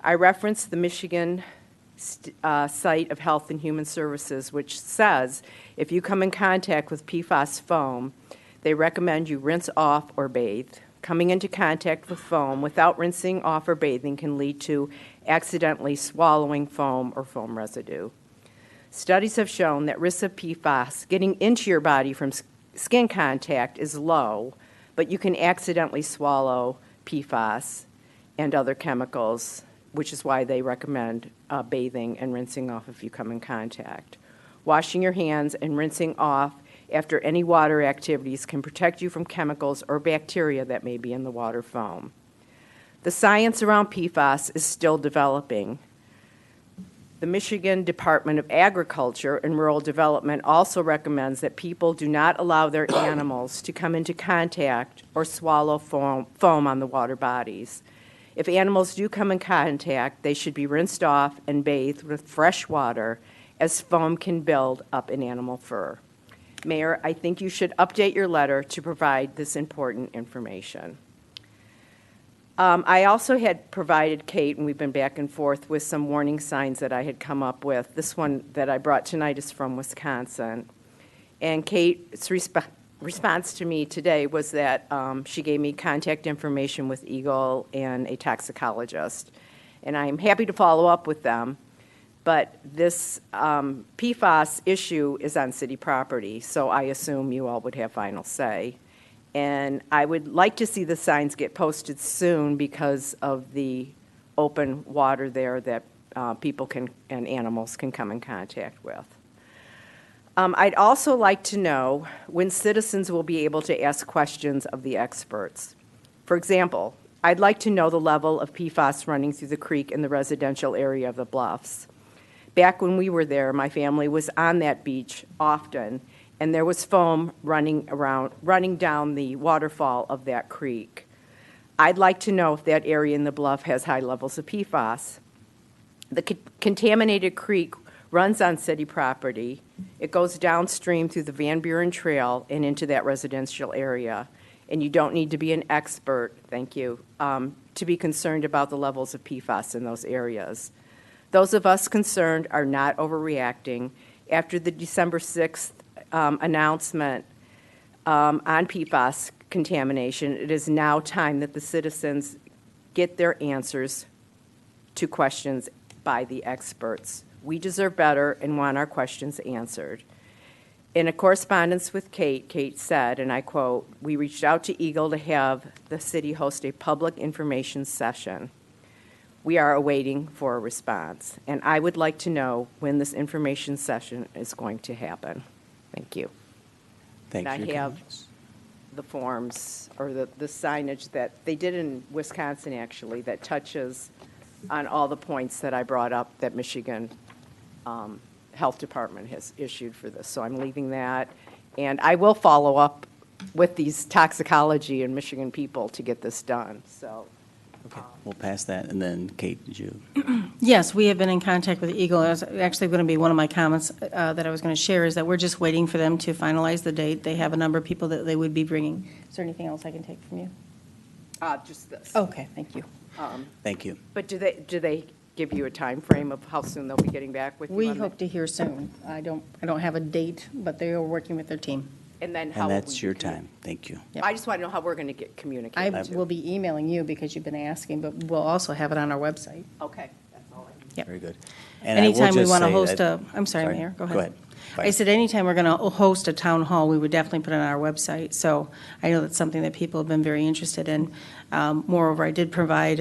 I referenced the Michigan site of Health and Human Services, which says if you come in contact with PFAS foam, they recommend you rinse off or bathe. Coming into contact with foam without rinsing off or bathing can lead to accidentally swallowing foam or foam residue. Studies have shown that risks of PFAS getting into your body from skin contact is low, but you can accidentally swallow PFAS and other chemicals, which is why they recommend bathing and rinsing off if you come in contact. Washing your hands and rinsing off after any water activities can protect you from chemicals or bacteria that may be in the water foam. The science around PFAS is still developing. The Michigan Department of Agriculture and Rural Development also recommends that people do not allow their animals to come into contact or swallow foam on the water bodies. If animals do come in contact, they should be rinsed off and bathed with fresh water, as foam can build up in animal fur. Mayor, I think you should update your letter to provide this important information. I also had provided Kate, and we've been back and forth, with some warning signs that I had come up with. This one that I brought tonight is from Wisconsin. And Kate's response to me today was that she gave me contact information with Eagle and a toxicologist. And I'm happy to follow up with them. But this PFAS issue is on city property, so I assume you all would have final say. And I would like to see the signs get posted soon because of the open water there that people can and animals can come in contact with. I'd also like to know when citizens will be able to ask questions of the experts. For example, I'd like to know the level of PFAS running through the creek in the residential area of the Bluffs. Back when we were there, my family was on that beach often, and there was foam running down the waterfall of that creek. I'd like to know if that area in the Bluff has high levels of PFAS. The contaminated creek runs on city property. It goes downstream through the Van Buren Trail and into that residential area. And you don't need to be an expert, thank you, to be concerned about the levels of PFAS in those areas. Those of us concerned are not overreacting. After the December 6th announcement on PFAS contamination, it is now time that the citizens get their answers to questions by the experts. We deserve better and want our questions answered. In a correspondence with Kate, Kate said, and I quote, "We reached out to Eagle to have the city host a public information session. We are awaiting for a response, and I would like to know when this information session is going to happen." Thank you. Thank you. And I have the forms, or the signage that they did in Wisconsin, actually, that touches on all the points that I brought up that Michigan Health Department has issued for this. So I'm leaving that, and I will follow up with these toxicology and Michigan people to get this done, so. We'll pass that, and then Kate, did you? Yes, we have been in contact with Eagle. It was actually going to be one of my comments that I was going to share, is that we're just waiting for them to finalize the date. They have a number of people that they would be bringing. Is there anything else I can take from you? Just this. Okay, thank you. Thank you. But do they give you a time frame of how soon they'll be getting back with you? We on hope that? to hear soon. I don't have a date, but they are working with their team. And then how And will that's we your commu- time. Thank you. Yep. I just want to know how we're going to get I communicated to. will be emailing you because you've been asking, but we'll also have it on our website. Okay, that's all I need. Yep. Very good. And I will Anytime we just want to say host that- I'm sorry, Mayor, go ahead. Go ahead. I said anytime we're going to host a town hall, we would definitely put it on our website. So I know that's something that people have been very interested in. Moreover, I did provide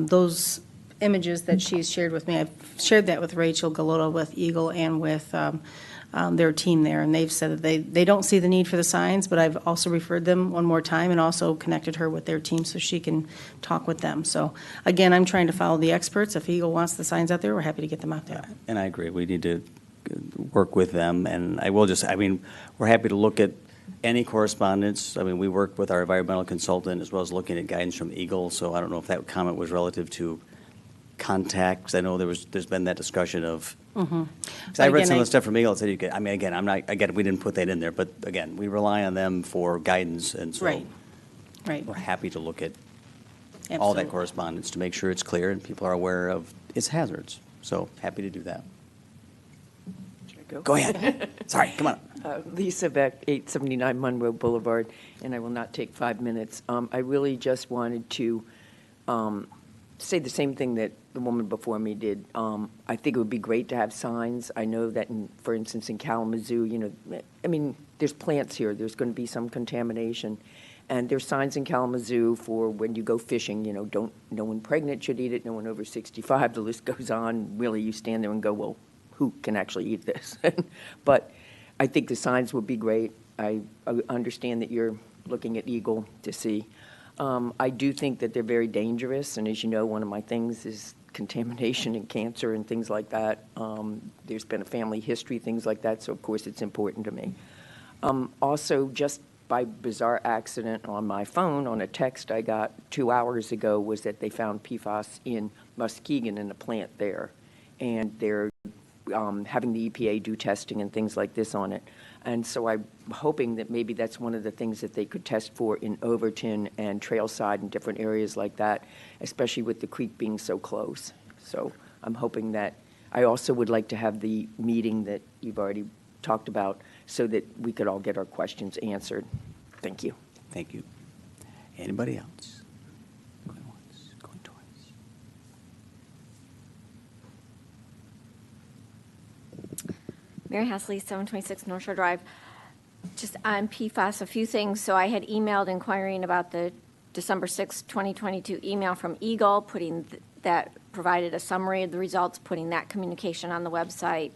those images that she's shared with me. I've shared that with Rachel Galota with Eagle and with their team there, and they've said that they don't see the need for the signs, but I've also referred them one more time and also connected her with their team so she can talk with them. So again, I'm trying to follow the experts. If Eagle wants the signs out there, we're happy to get them out there. And I agree, we need to work with them, and we're happy to look at any correspondence. I mean, we work with our environmental consultant as well as looking at guidance from Eagle, so I don't know if that comment was relative to contacts. I know there's been that discussion of, Mhm. 'cause I read Again, some of the stuff from Eagle, and said, we didn't put that in there, but again, we rely on them for guidance, and so Right. we're happy to look at all Absolutely. that correspondence to make sure it's clear and people are aware of its hazards. So happy to do that. Go ahead. Sorry, come on. Lisa Beck, 879 Monroe Boulevard, and I will not take 5 minutes. I really just wanted to say the same thing that the woman before me did. I think it would be great to have signs. I know that, for instance, in Kalamazoo, there's plants here. There's going to be some contamination. And there's signs in Kalamazoo for when you go fishing, no one pregnant should eat it, no one over 65, the list goes on. Really, you stand there and go, well, who can actually eat this? But I think the signs would be great. I understand that you're looking at Eagle to see. I do think that they're very dangerous, and as you know, one of my things is contamination and cancer and things like that. There's been a family history, things like that, so of course it's important to me. Also, just by bizarre accident on my phone, on a text I got 2 hours ago, was that they found PFAS in Muskegon in a plant there. And they're having the EPA do testing and things like this on it. And so I'm hoping that maybe that's one of the things that they could test for in Overton and Trailside and different areas like that, especially with the creek being so close. So I'm hoping that, I also would like to have the meeting that you've already talked about so that we could all get our questions answered. Thank you. Thank you. Anybody else? Going once, going twice. Mary Hasley, 726 North Shore Drive. Just on PFAS, a few things. So I had emailed inquiring about the December 6, 2022 email from Eagle, that provided a summary of the results, putting that communication on the website,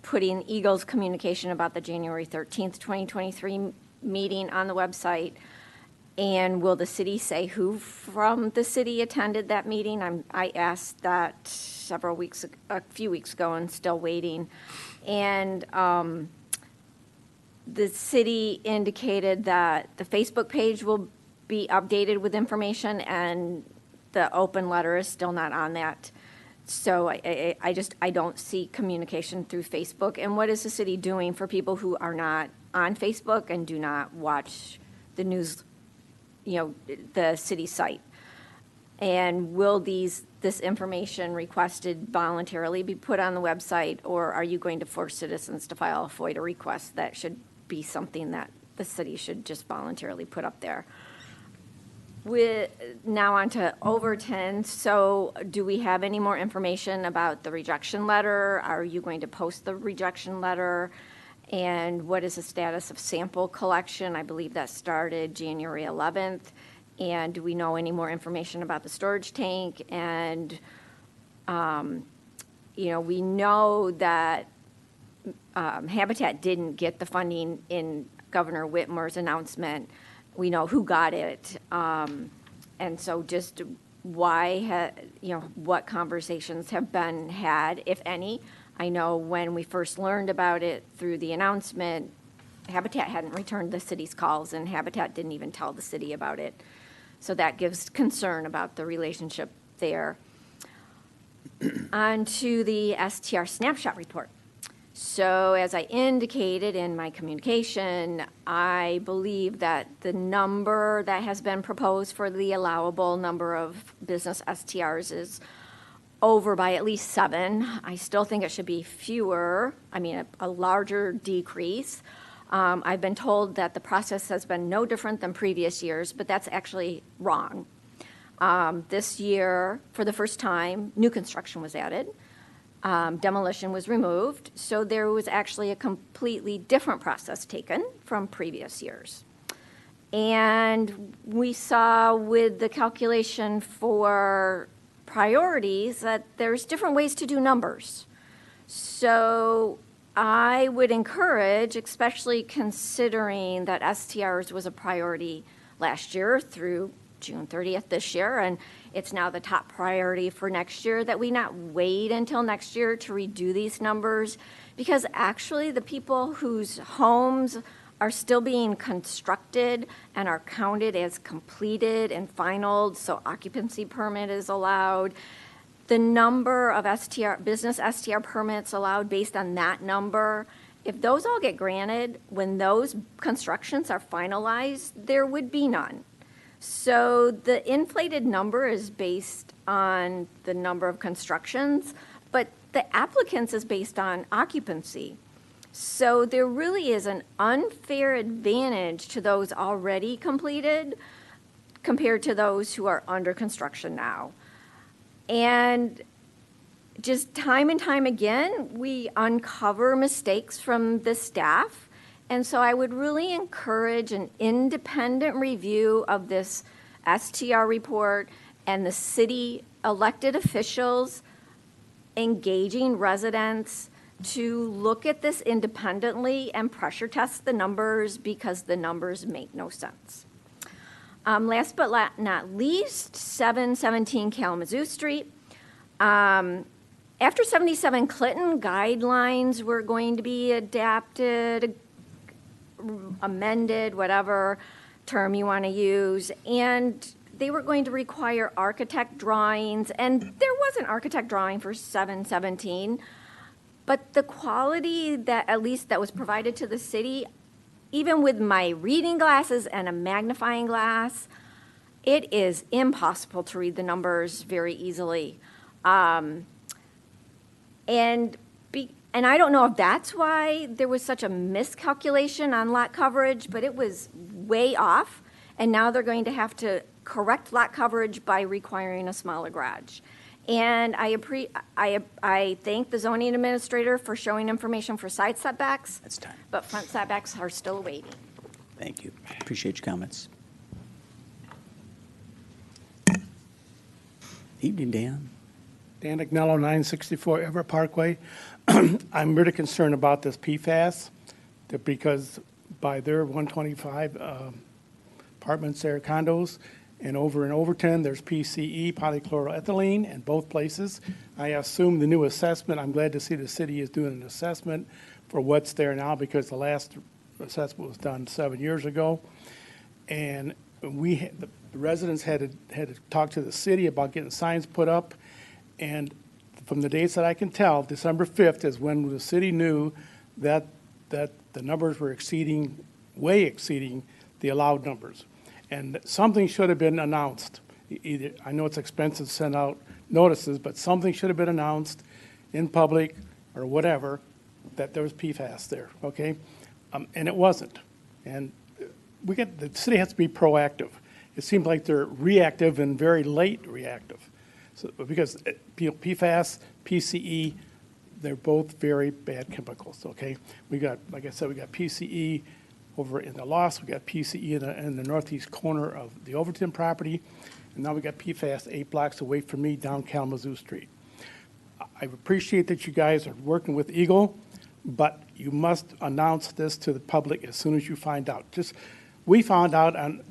putting Eagle's communication about the January 13th, 2023 meeting on the website. And will the city say who from the city attended that meeting? I asked that a few weeks ago, and still waiting. And the city indicated that the Facebook page will be updated with information, and the open letter is still not on that. So I don't see communication through Facebook. And what is the city doing for people who are not on Facebook and do not watch the news, the city site? And will this information requested voluntarily be put on the website, or are you going to force citizens to file a FOIA request? That should be something that the city should just voluntarily put up there. Now on to Overton. So do we have any more information about the rejection letter? Are you going to post the rejection letter? And what is the status of sample collection? I believe that started January 11th. And do we know any more information about the storage tank? And, we know that Habitat didn't get the funding in Governor Whitmer's announcement. We know who got it. And so just what conversations have been had, if any. I know when we first learned about it through the announcement, Habitat hadn't returned the city's calls, and Habitat didn't even tell the city about it. So that gives concern about the relationship there. On to the STR snapshot report. So as I indicated in my communication, I believe that the number that has been proposed for the allowable number of business STRs is over by at least 7. I still think it should be fewer, a larger decrease. I've been told that the process has been no different than previous years, but that's actually wrong. This year, for the first time, new construction was added. Demolition was removed, so there was actually a completely different process taken from previous years. And we saw with the calculation for priorities that there's different ways to do numbers. So I would encourage, especially considering that STRs was a priority last year through June 30th this year, and it's now the top priority for next year, that we not wait until next year to redo these numbers, because actually the people whose homes are still being constructed and are counted as completed and finalized, so occupancy permit is allowed. The number of business STR permits allowed based on that number, if those all get granted, when those constructions are finalized, there would be none. So the inflated number is based on the number of constructions, but the applicants is based on occupancy. So there really is an unfair advantage to those already completed compared to those who are under construction now. And just time and time again, we uncover mistakes from the staff. And so I would really encourage an independent review of this STR report and the city elected officials engaging residents to look at this independently and pressure test the numbers, because the numbers make no sense. Last but not least, 717 Kalamazoo Street. After 77 Clinton, guidelines were going to be adapted, amended, whatever term you want to use, and they were going to require architect drawings, and there was an architect drawing for 717, but the quality that, at least that was provided to the city, even with my reading glasses and a magnifying glass, it is impossible to read the numbers very easily. And I don't know if that's why there was such a miscalculation on lot coverage, but it was way off. And now they're going to have to correct lot coverage by requiring a smaller garage. And I thank the zoning administrator for showing information for side setbacks. That's time. But front setbacks are still waiting. Thank you. Appreciate your comments. Evening, Dan. Dan Agnello, 964 Everett Parkway. I'm really concerned about this PFAS, because by their 125 apartments there, condos, and over in Overton, there's PCE, polychloroethylene, in both places. I assume the new assessment, I'm glad to see the city is doing an assessment for what's there now, because the last assessment was done 7 years ago. And the residents had to talk to the city about getting signs put up. And from the dates that I can tell, December 5th is when the city knew that the numbers were way exceeding the allowed numbers. And something should have been announced. Either, I know it's expensive to send out notices, but something should have been announced in public or whatever that there was PFAS there, okay? And it wasn't. And the city has to be proactive. It seems like they're reactive and very late reactive. So, because PFAS, PCE, they're both very bad chemicals, okay? We got, like I said, we got PCE over in the Lost, we got PCE in the northeast corner of the Overton property, and now we got PFAS 8 blocks away from me down Kalamazoo Street. I appreciate that you guys are working with Eagle, but you must announce this to the public as soon as you find out. We found out on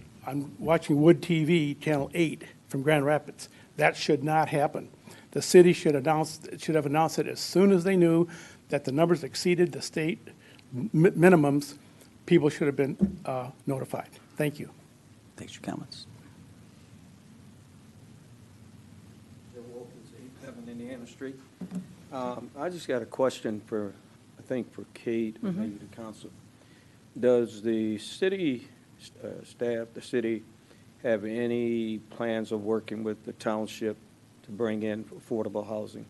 watching Wood TV, Channel 8 from Grand Rapids. That should not happen. The city should have announced it as soon as they knew that the numbers exceeded the state minimums. People should have been notified. Thank you. Thanks for your comments. Joe Wilkins, 87 Indiana Street. I just got a question for Kate, and maybe the council. Does the city staff, the city, have any plans of working with the township to bring in affordable housing?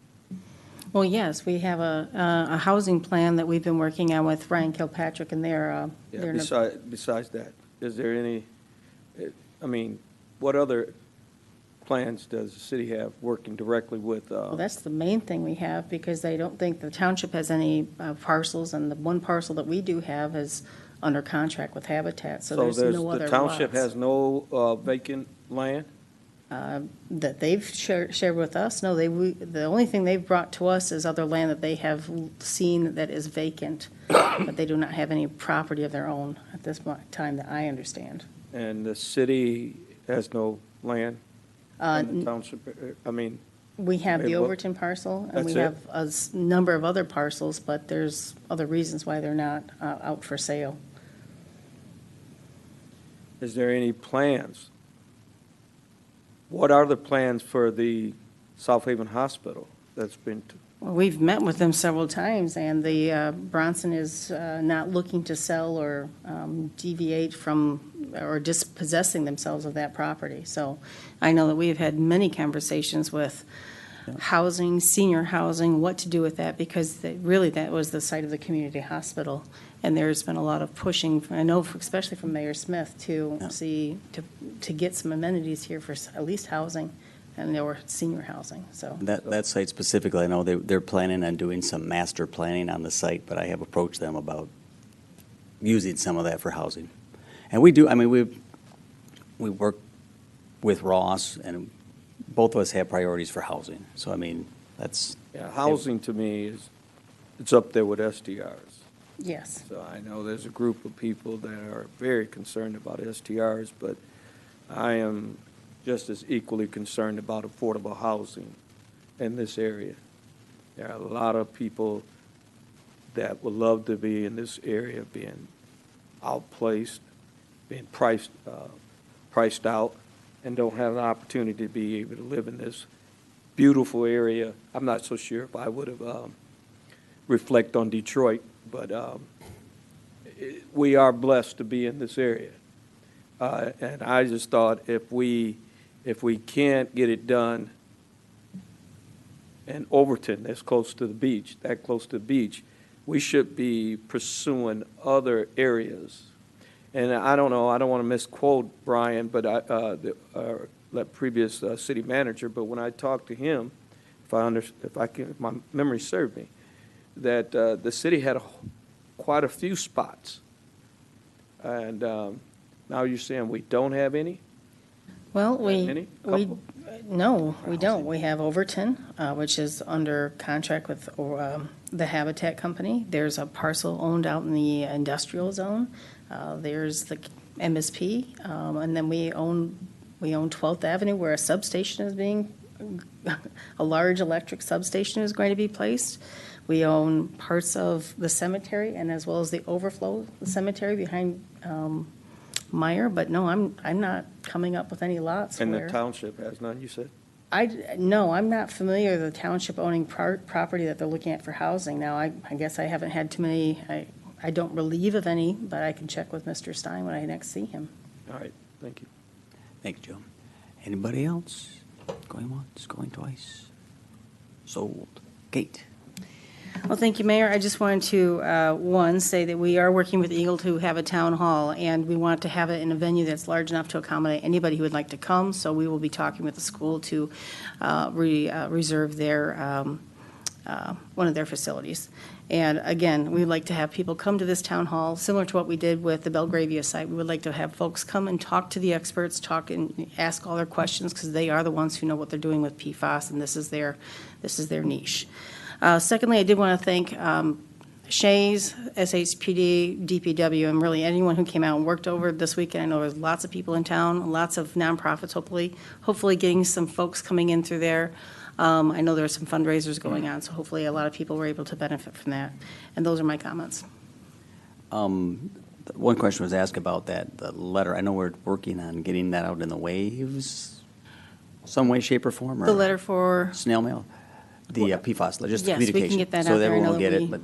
Well, yes, we have a housing plan that we've been working on with Ryan Kilpatrick, and they're Besides that, is there any, what other plans does the city have working directly with? Well, that's the main thing we have, because they don't think the township has any parcels, and the one parcel that we do have is under contract with Habitat, so there's no other The township lots. has no vacant land? that they've shared with us, no, the only thing they've brought to us is other land that they have seen that is vacant, but they do not have any property of their own at this time that I understand. And the city has no land in the township, I mean, We have the Hey, what- Overton parcel, and we That's have a number of other parcels, but there's other reasons why they're not out for sale. is there any plans? What are the plans for the South Haven Hospital that's been, Well, we've met with them several times, and the Bronson is not looking to sell or deviate from or dispossessing themselves of that property. So I know that we've had many conversations with housing, senior housing, what to do with that, because really that was the site of the community hospital. And there's been a lot of pushing, I know, especially from Mayor Smith, to to get some amenities here for at least housing, and there were senior housing, so. That site specifically, I know they're planning on doing some master planning on the site, but I have approached them about using some of that for housing. And we do, I mean, we work with Ross, and both of us have priorities for housing. So, I mean, that's. yeah, housing to me is, it's up there with STRs. Yes. So I know there's a group of people that are very concerned about STRs, but I am just as equally concerned about affordable housing in this area. There are a lot of people that would love to be in this area being outplaced, being priced out, and don't have an opportunity to be able to live in this beautiful area. I'm not so sure if I would have reflect on Detroit, but we are blessed to be in this area. And I just thought if we can't get it done in Overton, that's close to the beach, we should be pursuing other areas. And I don't know, I don't want to misquote Brian, but the previous city manager, but when I talked to him, if my memory served me, that the city had quite a few spots. And now you're saying we don't have any? Well, Any? Couple? no, we don't. We have Overton, which is under contract with the Habitat Company. There's a parcel owned out in the industrial zone. There's the MSP, and then we own 12th Avenue, where a substation is being, a large electric substation is going to be placed. We own parts of the cemetery, and as well as the overflow cemetery behind Meyer, but no, I'm not coming up with any lots And where. the township has none, you said? No, I'm not familiar with the township owning property that they're looking at for housing. Now, I guess I haven't had too many, I don't relieve of any, but I can check with Mr. Stein when I next see him. All right, thank you. Thank you, Joe. Anybody else? Going once, going twice? Sold. Kate? Well, thank you, Mayor. I just wanted to, one, say that we are working with Eagle to have a town hall, and we want to have it in a venue that's large enough to accommodate anybody who would like to come. So we will be talking with the school to reserve their, one of their facilities. And again, we'd like to have people come to this town hall, similar to what we did with the Belgravia site. We would like to have folks come and talk to the experts, talk and ask all their questions, because they are the ones who know what they're doing with PFAS, and this is their niche. Secondly, I did want to thank Shays, SHPD, DPW, and really anyone who came out and worked over this weekend. I know there's lots of people in town, lots of nonprofits, hopefully getting some folks coming in through there. I know there are some fundraisers going on, so hopefully a lot of people were able to benefit from that. And those are my comments. One question was asked about that, the letter. I know we're working on getting that out in the waves, some way, shape, or form? The letter for? Snail mail? The PFAS, just Yes, we can communication. get that So out there. I everyone know will get that it, but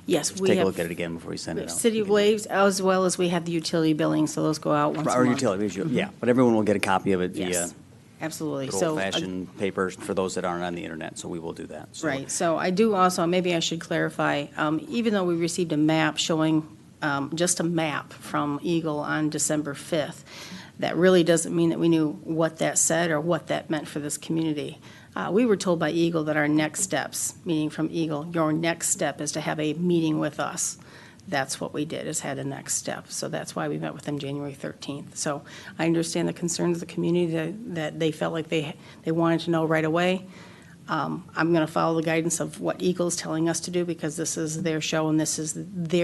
Yes, just we take a have. look at it again before we send it out. City waves, as well as we have the utility billing, so those go out once a Our month. utilities, yeah, but everyone will get a copy of it via Yes, absolutely. good So, old-fashioned papers for those that aren't on the internet, so we will do that. So- right, so I do also, maybe I should clarify, even though we received a map showing, just a map from Eagle on December 5th, that really doesn't mean that we knew what that said or what that meant for this community. We were told by Eagle that our next steps, meaning from Eagle, your next step is to have a meeting with us. that's what we did, is had a next step. So that's why we met with them January 13th. So I understand the concerns of the community that they felt like they wanted to know right away. I'm going to follow the guidance of what Eagle is telling us to do, because this is their show and this is they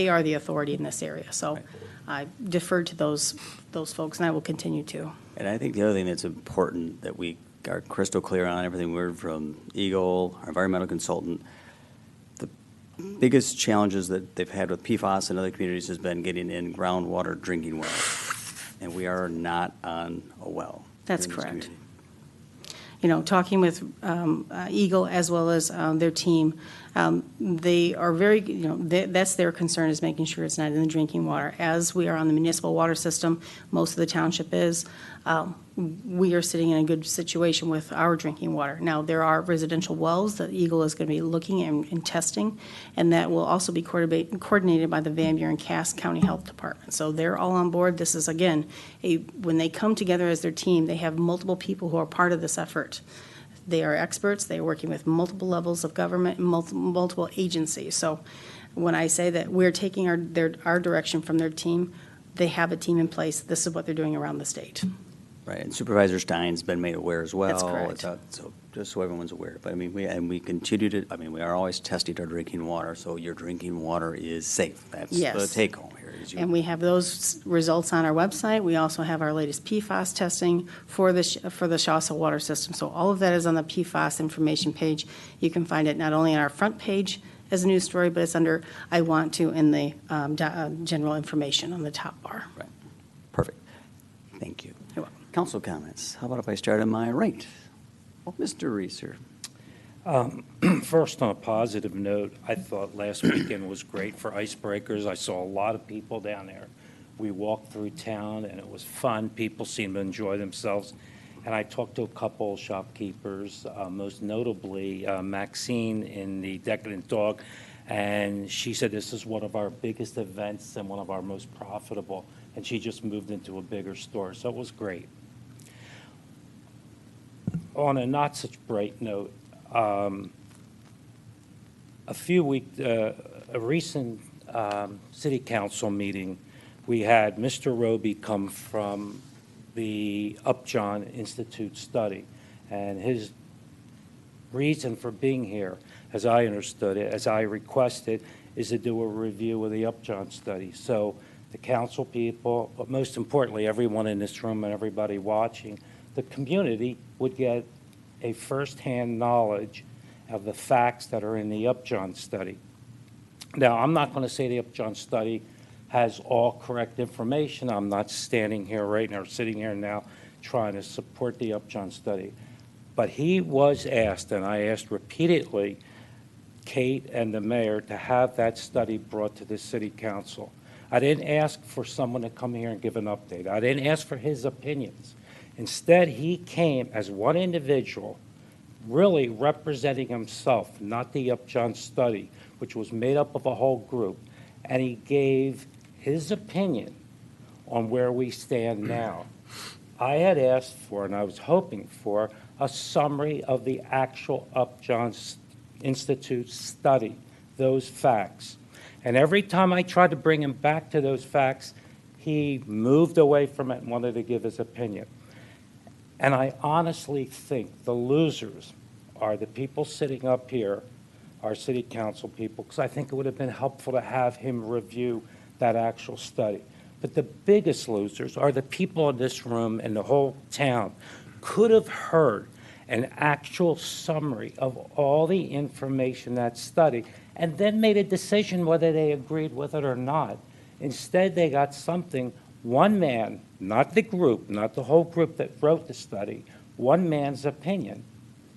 are the authority in this area. So I deferred to those folks, and I will continue to. And I think the other thing that's important that we are crystal clear on, everything we heard from Eagle, our environmental consultant, the biggest challenges that they've had with PFAS and other communities has been getting in groundwater drinking wells. And we are not on a well. That's in this correct. community. You know, talking with Eagle as well as their team, they are very, that's their concern, is making sure it's not in the drinking water. As we are on the municipal water system, most of the township is, we are sitting in a good situation with our drinking water. Now, there are residential wells that Eagle is going to be looking and testing, and that will also be coordinated by the Van Buren Cass County Health Department. So they're all on board. This is, again, when they come together as their team, they have multiple people who are part of this effort. They are experts. They are working with multiple levels of government and multiple agencies. So when I say that we're taking our direction from their team, they have a team in place. This is what they're doing around the state. Right, and Supervisor Stein's been made aware as well. That's correct. So just so everyone's aware. But I mean, we continue to, we are always testing our drinking water, so your drinking water is safe. That's Yes. the take home here. And we have those results on our website. We also have our latest PFAS testing for the Shasta water system. So all of that is on the PFAS information page. You can find it not only on our front page as a news story, but it's under I Want To in the general information on the top bar. Right. Perfect. Thank you. You're welcome. Council comments. How about if I start on my right? Mr. Reeser. First, on a positive note, I thought last weekend was great for icebreakers. I saw a lot of people down there. We walked through town, and it was fun. People seemed to enjoy themselves. And I talked to a couple shopkeepers, most notably Maxine in the Decadent Dog, and she said this is one of our biggest events and one of our most profitable, and she just moved into a bigger store, so it was great. On a not such bright note, a recent city council meeting, we had Mr. Roby come from the Upjohn Institute study, and his reason for being here, as I understood it, as I requested, is to do a review of the Upjohn study. So the council people, but most importantly, everyone in this room and everybody watching, the community would get a firsthand knowledge of the facts that are in the Upjohn study. Now, I'm not going to say the Upjohn study has all correct information. I'm not standing here right now, or sitting here now, trying to support the Upjohn study. But he was asked, and I asked repeatedly, Kate and the mayor, to have that study brought to the city council. I didn't ask for someone to come here and give an update. I didn't ask for his opinions. Instead, he came as one individual, really representing himself, not the Upjohn study, which was made up of a whole group, and he gave his opinion on where we stand now. I had asked for, and I was hoping for, a summary of the actual Upjohn Institute study, those facts. And every time I tried to bring him back to those facts, he moved away from it and wanted to give his opinion. And I honestly think the losers are the people sitting up here, our city council people, because I think it would have been helpful to have him review that actual study. But the biggest losers are the people in this room and the whole town could have heard an actual summary of all the information in that study and then made a decision whether they agreed with it or not. Instead, they got something, one man, not the group, not the whole group that wrote the study, one man's opinion.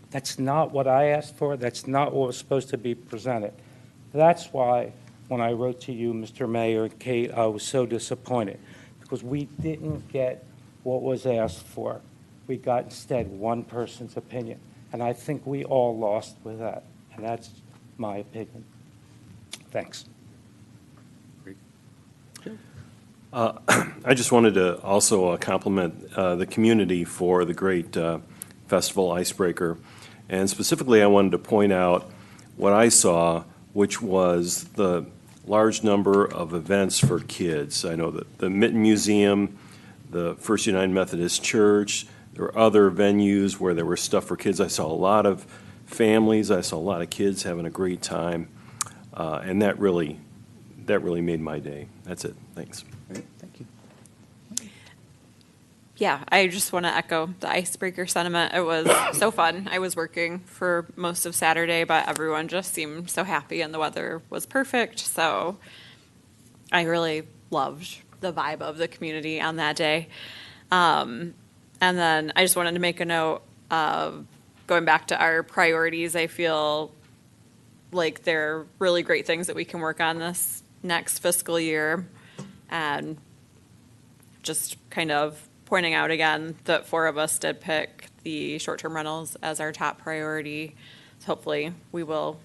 That's not what I asked for. That's not what was supposed to be presented. That's why when I wrote to you, Mr. Mayor and Kate, I was so disappointed because we didn't get what was asked for. We got instead one person's opinion. And I think we all lost with that. And that's my opinion. Thanks. I just wanted to also compliment the community for the great festival Icebreaker. And specifically, I wanted to point out what I saw, which was the large number of events for kids. I know that the Mitten Museum, the First United Methodist Church, there were other venues where there was stuff for kids. I saw a lot of families, I saw a lot of kids having a great time, and that really made my day. That's it. Thanks. Thank you. Yeah, I just want to echo the icebreaker sentiment. It was so fun. I was working for most of Saturday, but everyone just seemed so happy and the weather was perfect. So I really loved the vibe of the community on that day. And then I just wanted to make a note of going back to our priorities. I feel like they're really great things that we can work on this next fiscal year. And just kind of pointing out again that 4 of us did pick the short-term rentals as our top priority. So hopefully we will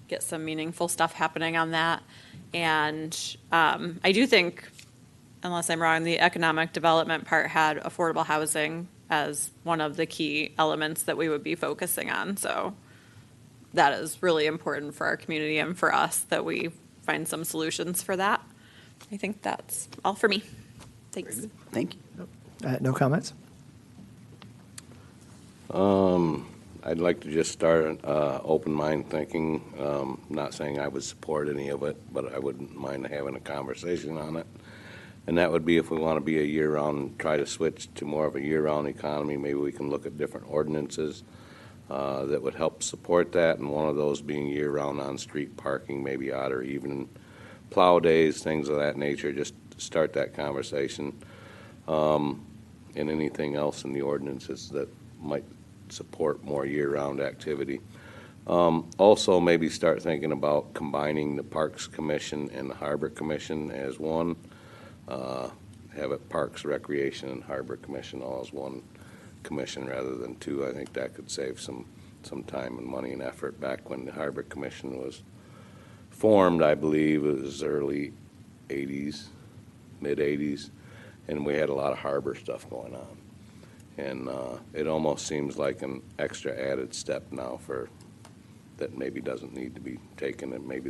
get some meaningful stuff happening on that. And I do think, unless I'm wrong, the economic development part had affordable housing as one of the key elements that we would be focusing on. So that is really important for our community and for us that we find some solutions for that. I think that's all for me. Thanks. Thank you. No comments? I'd like to just start an open mind thinking, not saying I would support any of it, but I wouldn't mind having a conversation on it. And that would be if we want to be a year-round, try to switch to more of a year-round economy, maybe we can look at different ordinances that would help support that, and one of those being year-round on-street parking, maybe odd or even plow days, things of that nature, just to start that conversation. And anything else in the ordinances that might support more year-round activity. Also, maybe start thinking about combining the Parks Commission and the Harbor Commission as one. Have it Parks, Recreation, and Harbor Commission all as one commission rather than 2. I think that could save some time and money and effort. Back when the Harbor Commission was formed, I believe it was early 80s, mid-80s, and we had a lot of harbor stuff going on. And it almost seems like an extra added step now that maybe doesn't need to be taken, and maybe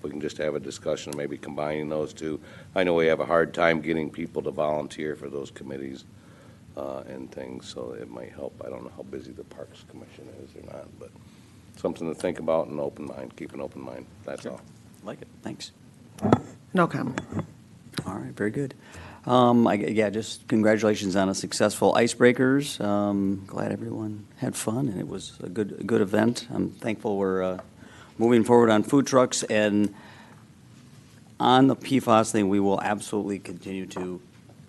we can just have a discussion, maybe combining those 2. I know we have a hard time getting people to volunteer for those committees and things, so it might help. I don't know how busy the Parks Commission is or not, but something to think about and keep an open mind. That's all. Like it. Thanks. No comment. All right, very good. Just congratulations on a successful Icebreakers. Glad everyone had fun, and it was a good event. I'm thankful we're moving forward on food trucks, and on the PFAS thing, we will absolutely continue to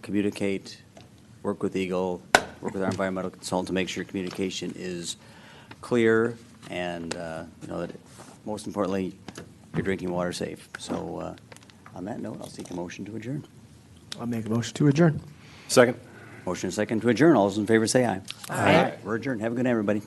communicate, work with Eagle, work with our environmental consultant to make sure communication is clear, and that most importantly, your drinking water safe. So on that note, I'll seek a motion to adjourn. I'll make a motion to adjourn. Second. Motion and second to adjourn. All those in favor say aye. Aye. We're adjourned. Have a good night, everybody.